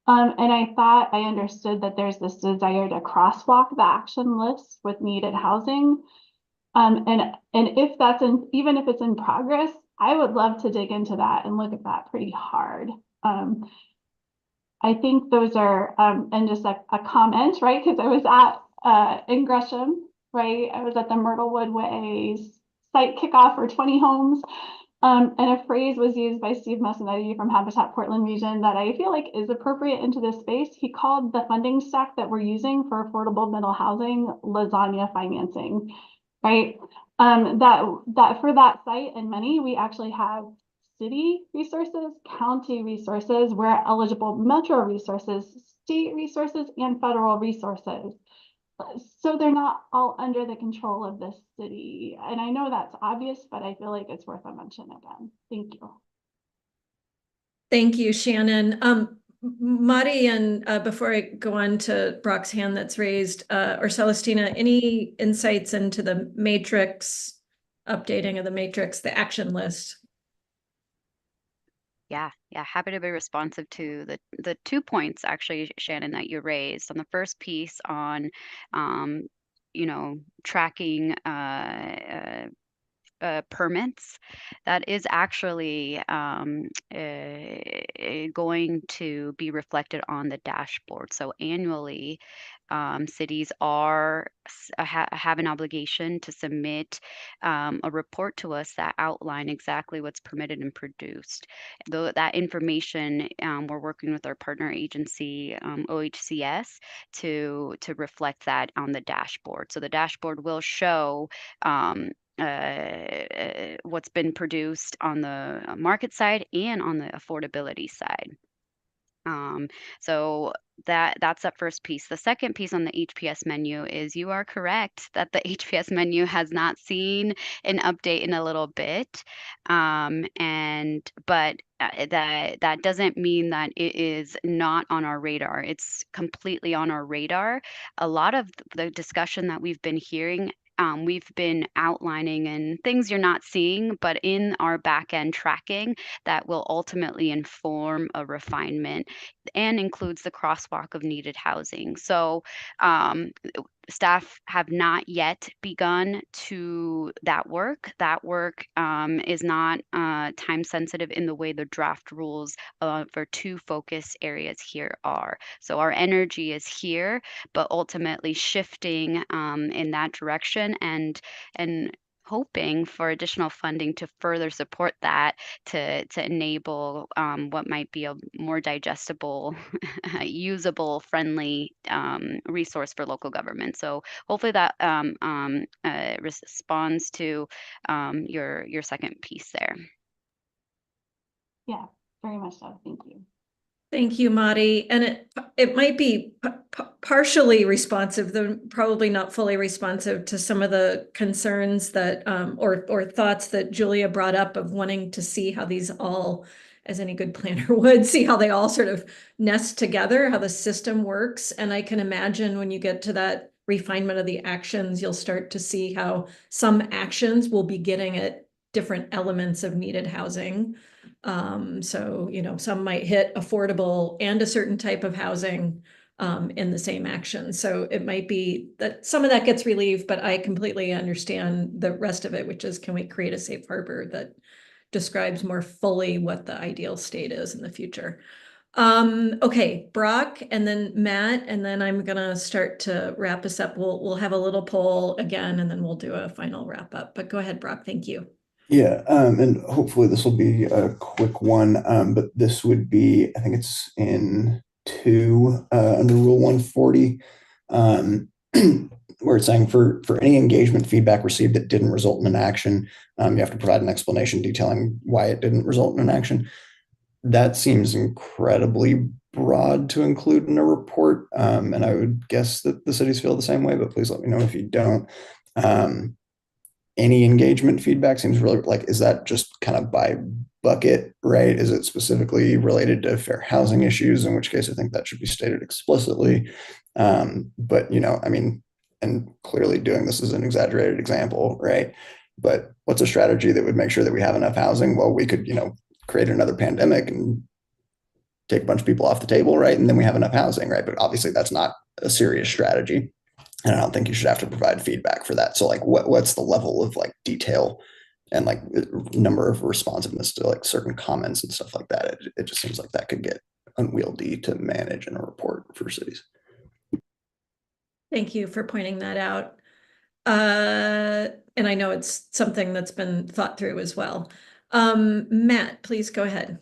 And I thought I understood that there's this desire to crosswalk the action list with needed housing. And if that's even if it's in progress, I would love to dig into that and look at that pretty hard. I think those are, and just a comment, right? Because I was in Gresham, right? I was at the Myrtlewood Way site kickoff for 20 homes. And a phrase was used by Steve Messinetti from Habitat Portland Region that I feel like is appropriate into this space. He called the funding stack that we're using for affordable middle housing lasagna financing, right? That for that site and many, we actually have city resources, county resources, where eligible metro resources, state resources, and federal resources. So they're not all under the control of the city. And I know that's obvious, but I feel like it's worth a mention again. Thank you. Thank you, Shannon. Mari, and before I go on to Brock's hand that's raised, or Celestina, any insights into the matrix, updating of the matrix, the action list? Yeah, happy to be responsive to the 2 points actually, Shannon, that you raised. On the first piece on, tracking permits, that is actually going to be reflected on the dashboard. So annually, cities have an obligation to submit a report to us that outline exactly what's permitted and produced. Though that information, we're working with our partner agency, OHCS, to reflect that on the dashboard. So the dashboard will show what's been produced on the market side and on the affordability side. So that's that first piece. The second piece on the HPS menu is, you are correct that the HPS menu has not seen an update in a little bit. But that doesn't mean that it is not on our radar. It's completely on our radar. A lot of the discussion that we've been hearing we've been outlining and things you're not seeing, but in our back end tracking that will ultimately inform a refinement and includes the crosswalk of needed housing. So staff have not yet begun to that work. That work is not time sensitive in the way the draft rules for 2 focus areas here are. So our energy is here, but ultimately shifting in that direction and hoping for additional funding to further support that to enable what might be a more digestible, usable, friendly resource for local government. So hopefully that responds to your second piece there. Yeah, very much so. Thank you. Thank you, Madi. And it might be partially responsive, though probably not fully responsive to some of the concerns that or thoughts that Julia brought up of wanting to see how these all, as any good planner would, see how they all sort of nest together, how the system works. And I can imagine when you get to that refinement of the actions, you'll start to see how some actions will be getting at different elements of needed housing. So, you know, some might hit affordable and a certain type of housing in the same action. So it might be that some of that gets relieved, but I completely understand the rest of it, which is, can we create a safe harbor that describes more fully what the ideal state is in the future? Okay, Brock, and then Matt, and then I'm gonna start to wrap us up. We'll have a little poll again, and then we'll do a final wrap up. But go ahead, Brock. Thank you. Yeah, and hopefully this will be a quick one, but this would be, I think it's in 2 under Rule 140, where it's saying for any engagement feedback received that didn't result in an action, you have to provide an explanation detailing why it didn't result in an action. That seems incredibly broad to include in a report, and I would guess that the cities feel the same way, but please let me know if you don't. Any engagement feedback seems really like, is that just kind of by bucket, right? Is it specifically related to fair housing issues? In which case I think that should be stated explicitly. But, you know, I mean, and clearly doing this is an exaggerated example, right? But what's a strategy that would make sure that we have enough housing? Well, we could, you know, create another pandemic and take a bunch of people off the table, right? And then we have enough housing, right? But obviously that's not a serious strategy. And I don't think you should have to provide feedback for that. So like what's the level of like detail and like number of responsiveness to like certain comments and stuff like that? It just seems like that could get unwieldy to manage in a report for cities. Thank you for pointing that out. And I know it's something that's been thought through as well. Matt, please go ahead.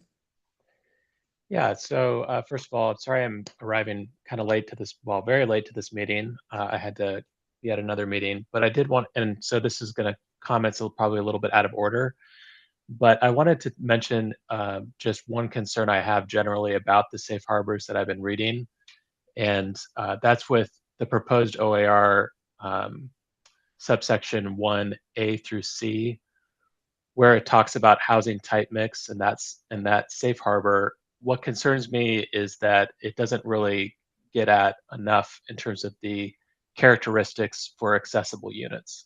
Yeah, so first of all, I'm sorry I'm arriving kind of late to this, well, very late to this meeting. I had to be at another meeting, but I did want, and so this is going to comments probably a little bit out of order, but I wanted to mention just one concern I have generally about the safe harbors that I've been reading, and that's with the proposed OAR subsection 1A through C, where it talks about housing type mix, and that safe harbor. What concerns me is that it doesn't really get at enough in terms of the characteristics for accessible units.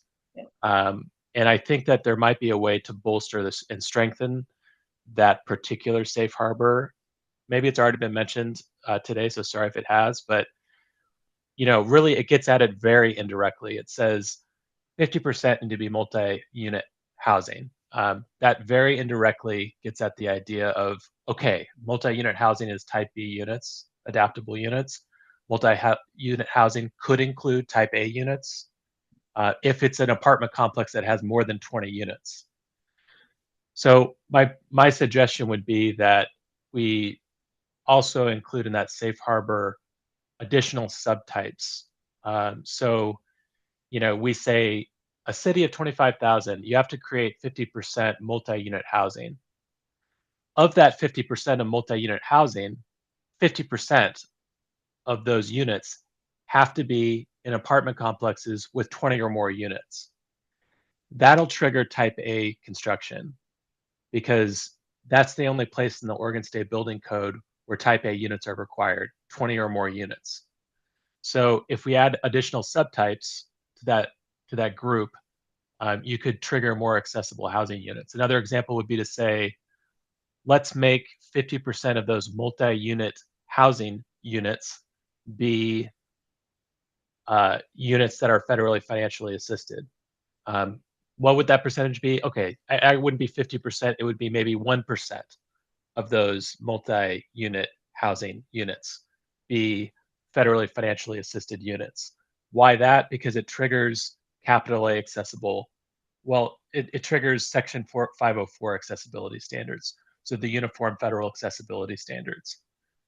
And I think that there might be a way to bolster this and strengthen that particular safe harbor. Maybe it's already been mentioned today, so sorry if it has, but you know, really it gets at it very indirectly. It says 50% need to be multi-unit housing. That very indirectly gets at the idea of, okay, multi-unit housing is type B units, adaptable units. Multi-unit housing could include type A units if it's an apartment complex that has more than 20 units. So my suggestion would be that we also include in that safe harbor additional subtypes. So, you know, we say a city of 25,000, you have to create 50% multi-unit housing. Of that 50% of multi-unit housing, 50% of those units have to be in apartment complexes with 20 or more units. That'll trigger type A construction because that's the only place in the Oregon State Building Code where type A units are required, 20 or more units. So if we add additional subtypes to that that group, you could trigger more accessible housing units. Another example would be to say, let's make 50% of those multi-unit housing units be units that are federally financially assisted. What would that percentage be? Okay, I wouldn't be 50%, it would be maybe 1% of those multi-unit housing units be federally financially assisted units. Why that? Because it triggers capital A accessible. Well, it triggers Section 504 accessibility standards. So the Uniform Federal Accessibility Standards.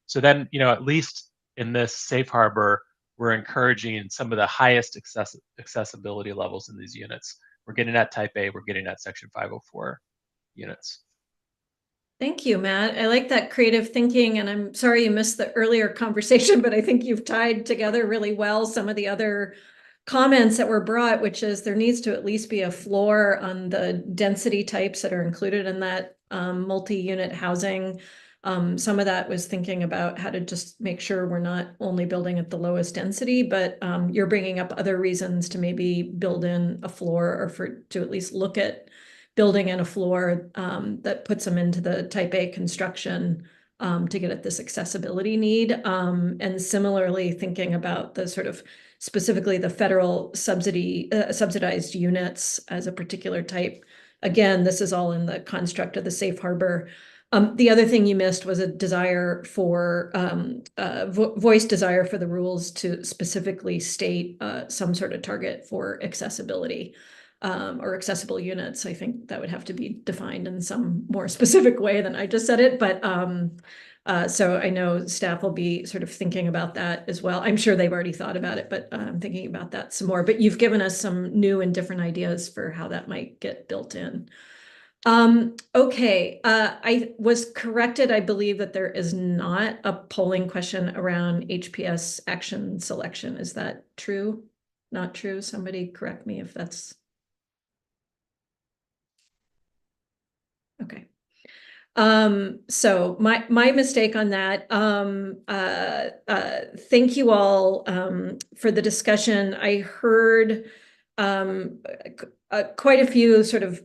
So then, at least in this safe harbor, we're encouraging some of the highest accessibility levels in these units. We're getting at type A, we're getting at Section 504 units. Thank you, Matt. I like that creative thinking, and I'm sorry you missed the earlier conversation, but I think you've tied together really well some of the other comments that were brought, which is there needs to at least be a floor on the density types that are included in that multi-unit housing. Some of that was thinking about how to just make sure we're not only building at the lowest density, but you're bringing up other reasons to maybe build in a floor, or to at least look at building in a floor that puts them into the type A construction to get at this accessibility need. And similarly, thinking about the sort of specifically the federal subsidized units as a particular type. Again, this is all in the construct of the safe harbor. The other thing you missed was a desire for voice desire for the rules to specifically state some sort of target for accessibility or accessible units. I think that would have to be defined in some more specific way than I just said it. But so I know staff will be sort of thinking about that as well. I'm sure they've already thought about it, but I'm thinking about that some more. But you've given us some new and different ideas for how that might get built in. Okay, I was corrected. I believe that there is not a polling question around HPS action selection. Is that true? Not true? Somebody correct me if that's... Okay. So my mistake on that. Thank you all for the discussion. I heard quite a few sort of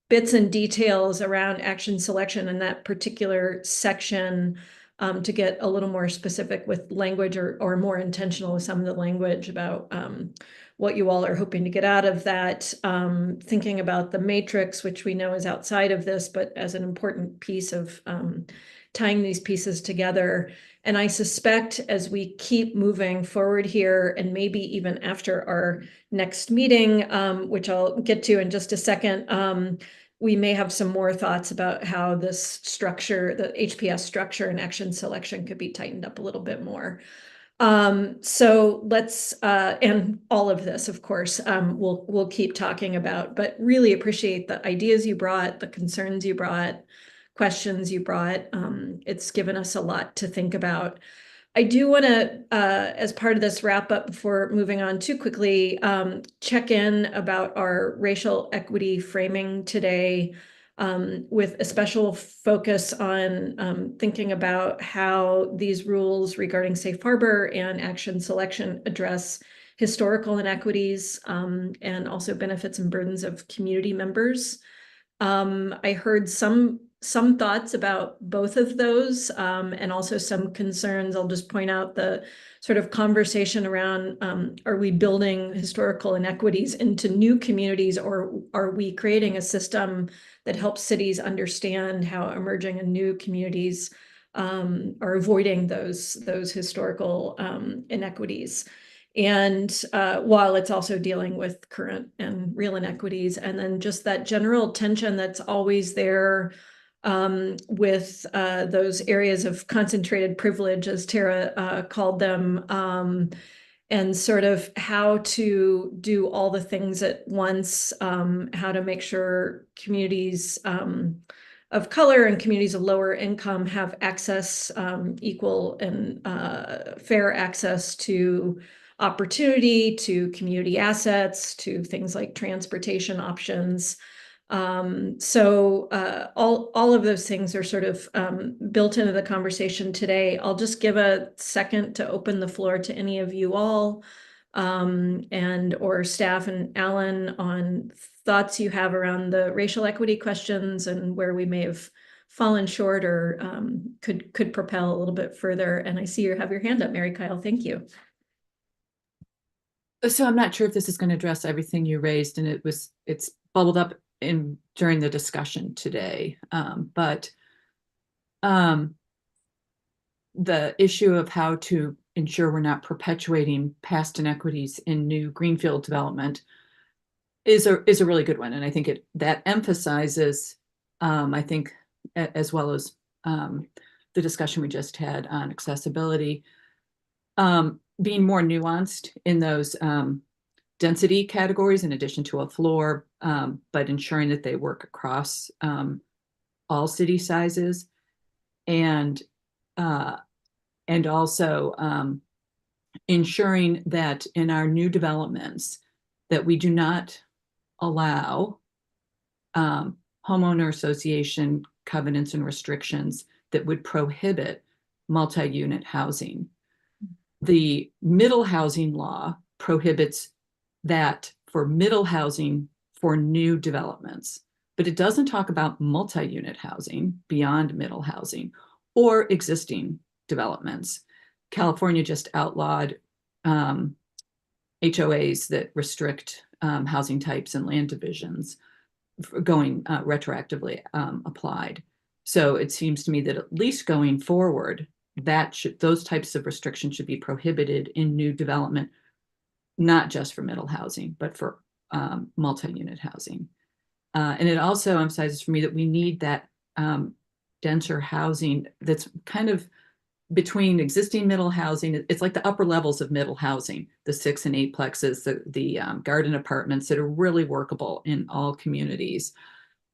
bits and details around action selection in that particular section to get a little more specific with language or more intentional with some of the language about what you all are hoping to get out of that, thinking about the matrix, which we know is outside of this, but as an important piece of tying these pieces together. And I suspect as we keep moving forward here, and maybe even after our next meeting, which I'll get to in just a second, we may have some more thoughts about how this structure, the HPS structure and action selection could be tightened up a little bit more. So let's, and all of this, of course, we'll keep talking about, but really appreciate the ideas you brought, the concerns you brought, questions you brought. It's given us a lot to think about. I do want to, as part of this wrap up before moving on too quickly, check in about our racial equity framing today, with a special focus on thinking about how these rules regarding safe harbor and action selection address historical inequities and also benefits and burdens of community members. I heard some thoughts about both of those and also some concerns. I'll just point out the sort of conversation around, are we building historical inequities into new communities, or are we creating a system that helps cities understand how emerging and new communities are avoiding those historical inequities? And while it's also dealing with current and real inequities, and then just that general tension that's always there with those areas of concentrated privilege, as Tara called them, and sort of how to do all the things at once, how to make sure communities of color and communities of lower income have access, equal and fair access to opportunity, to community assets, to things like transportation options. So all of those things are sort of built into the conversation today. I'll just give a second to open the floor to any of you all and or staff and Alan on thoughts you have around the racial equity questions and where we may have fallen short or could propel a little bit further. And I see you have your hand up, Mary Kyle. Thank you. So I'm not sure if this is going to address everything you raised, and it's bubbled up during the discussion today. But the issue of how to ensure we're not perpetuating past inequities in new greenfield development is a really good one, and I think that emphasizes, I think, as well as the discussion we just had on accessibility, being more nuanced in those density categories in addition to a floor, but ensuring that they work across all city sizes, and also ensuring that in our new developments that we do not allow homeowner association covenants and restrictions that would prohibit multi-unit housing. The middle housing law prohibits that for middle housing for new developments, but it doesn't talk about multi-unit housing beyond middle housing or existing developments. California just outlawed HOAs that restrict housing types and land divisions going retroactively applied. So it seems to me that at least going forward, those types of restrictions should be prohibited in new development, not just for middle housing, but for multi-unit housing. And it also emphasizes for me that we need that denser housing that's kind of between existing middle housing. It's like the upper levels of middle housing, the 6 and 8 plexes, the garden apartments that are really workable in all communities,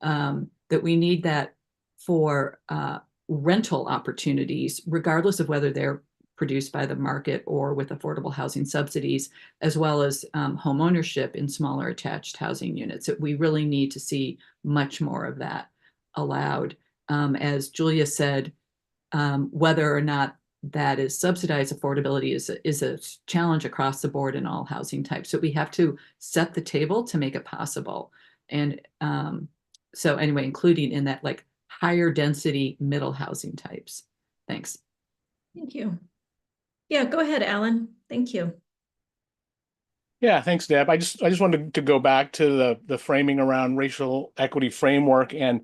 that we need that for rental opportunities, regardless of whether they're produced by the market or with affordable housing subsidies, as well as home ownership in smaller attached housing units. That we really need to see much more of that allowed. As Julia said, whether or not that is subsidized affordability is a challenge across the board in all housing types. So we have to set the table to make it possible. And so anyway, including in that like higher density middle housing types. Thanks. Thank you. Yeah, go ahead, Alan. Thank you. Yeah, thanks, Deb. I just wanted to go back to the framing around racial equity framework, and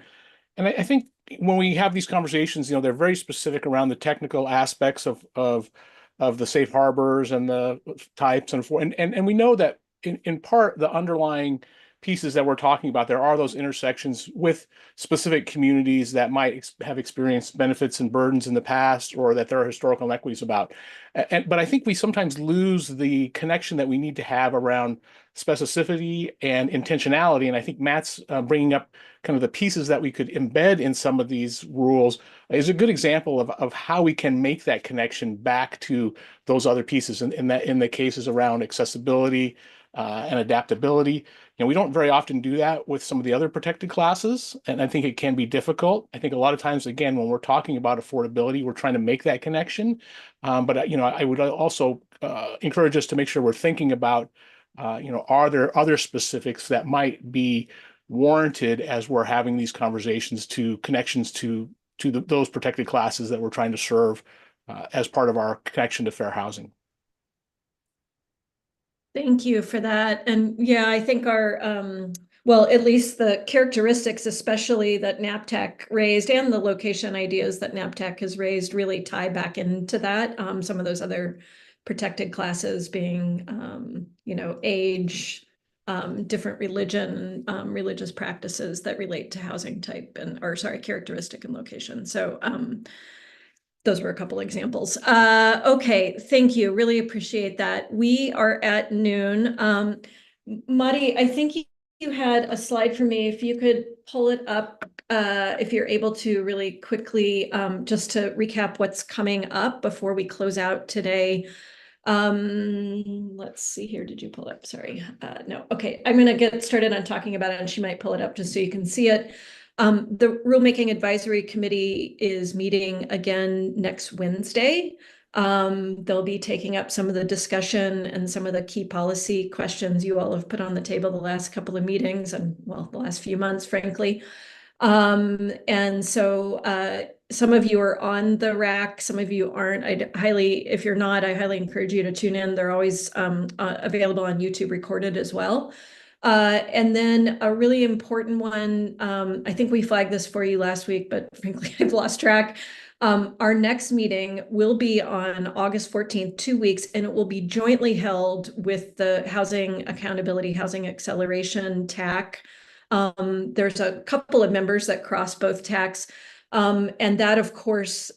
I think when we have these conversations, they're very specific around the technical aspects of the safe harbors and the types and we know that in part the underlying pieces that we're talking about, there are those intersections with specific communities that might have experienced benefits and burdens in the past, or that there are historical inequities about. But I think we sometimes lose the connection that we need to have around specificity and intentionality. And I think Matt's bringing up kind of the pieces that we could embed in some of these rules is a good example of how we can make that connection back to those other pieces in the cases around accessibility and adaptability. We don't very often do that with some of the other protected classes, and I think it can be difficult. I think a lot of times, again, when we're talking about affordability, we're trying to make that connection. But I would also encourage us to make sure we're thinking about, are there other specifics that might be warranted as we're having these conversations to connections to those protected classes that we're trying to serve as part of our connection to fair housing. Thank you for that. And yeah, I think our, well, at least the characteristics, especially that NAPTEC raised, and the location ideas that NAPTEC has raised, really tie back into that. Some of those other protected classes being, age, different religion, religious practices that relate to housing type characteristic and location. So, those were a couple examples. Okay, thank you. Really appreciate that. We are at noon. Mari, I think you had a slide for me. If you could pull it up, if you're able to really quickly, just to recap what's coming up before we close out today. Let's see here. Did you pull it up? Sorry. No. Okay. I'm going to get started on talking about it, and she might pull it up just so you can see it. The Rulemaking Advisory Committee is meeting again next Wednesday. They'll be taking up some of the discussion and some of the key policy questions you all have put on the table the last couple of meetings and, well, the last few months, frankly. And so some of you are on the rack, some of you aren't. If you're not, I highly encourage you to tune in. They're always available on YouTube recorded as well. And then a really important one, I think we flagged this for you last week, but frankly, I've lost track. Our next meeting will be on August 14th, 2 weeks, and it will be jointly held with the Housing Accountability, Housing Acceleration TAC. There's a couple of members that cross both TACs. And that, of course,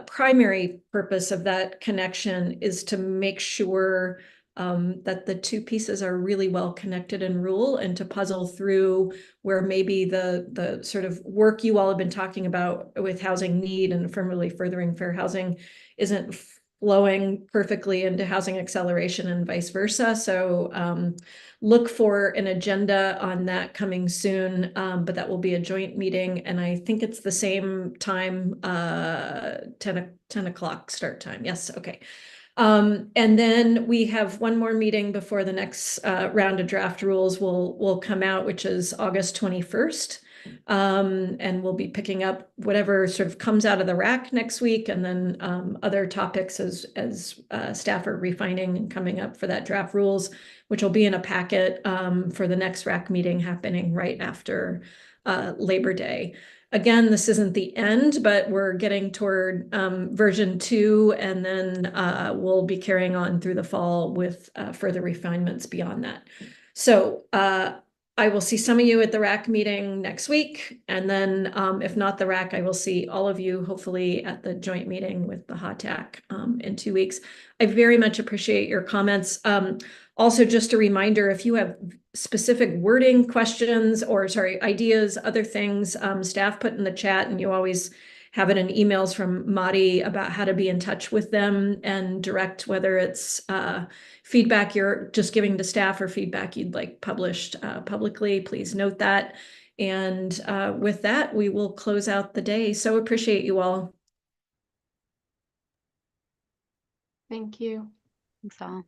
primary purpose of that connection is to make sure that the two pieces are really well connected in rule, and to puzzle through where maybe the sort of work you all have been talking about with housing need and affirmatively furthering fair housing isn't flowing perfectly into housing acceleration and vice versa. So look for an agenda on that coming soon, but that will be a joint meeting, and I think it's the same time, 10 o'clock start time. Yes, okay. And then we have one more meeting before the next round of draft rules will come out, which is August 21st. And we'll be picking up whatever sort of comes out of the rack next week, and then other topics as staff are refining and coming up for that draft rules, which will be in a packet for the next rack meeting happening right after Labor Day. Again, this isn't the end, but we're getting toward version 2, and then we'll be carrying on through the fall with further refinements beyond that. So I will see some of you at the RAC meeting next week, and then if not the RAC, I will see all of you hopefully at the joint meeting with the HOTAC in 2 weeks. I very much appreciate your comments. Also, just a reminder, if you have specific wording questions or, sorry, ideas, other things, staff put in the chat, and you always have it in emails from Madi about how to be in touch with them and direct whether it's feedback you're just giving to staff or feedback you'd like published publicly. Please note that. And with that, we will close out the day. So appreciate you all. Thank you. Thanks all.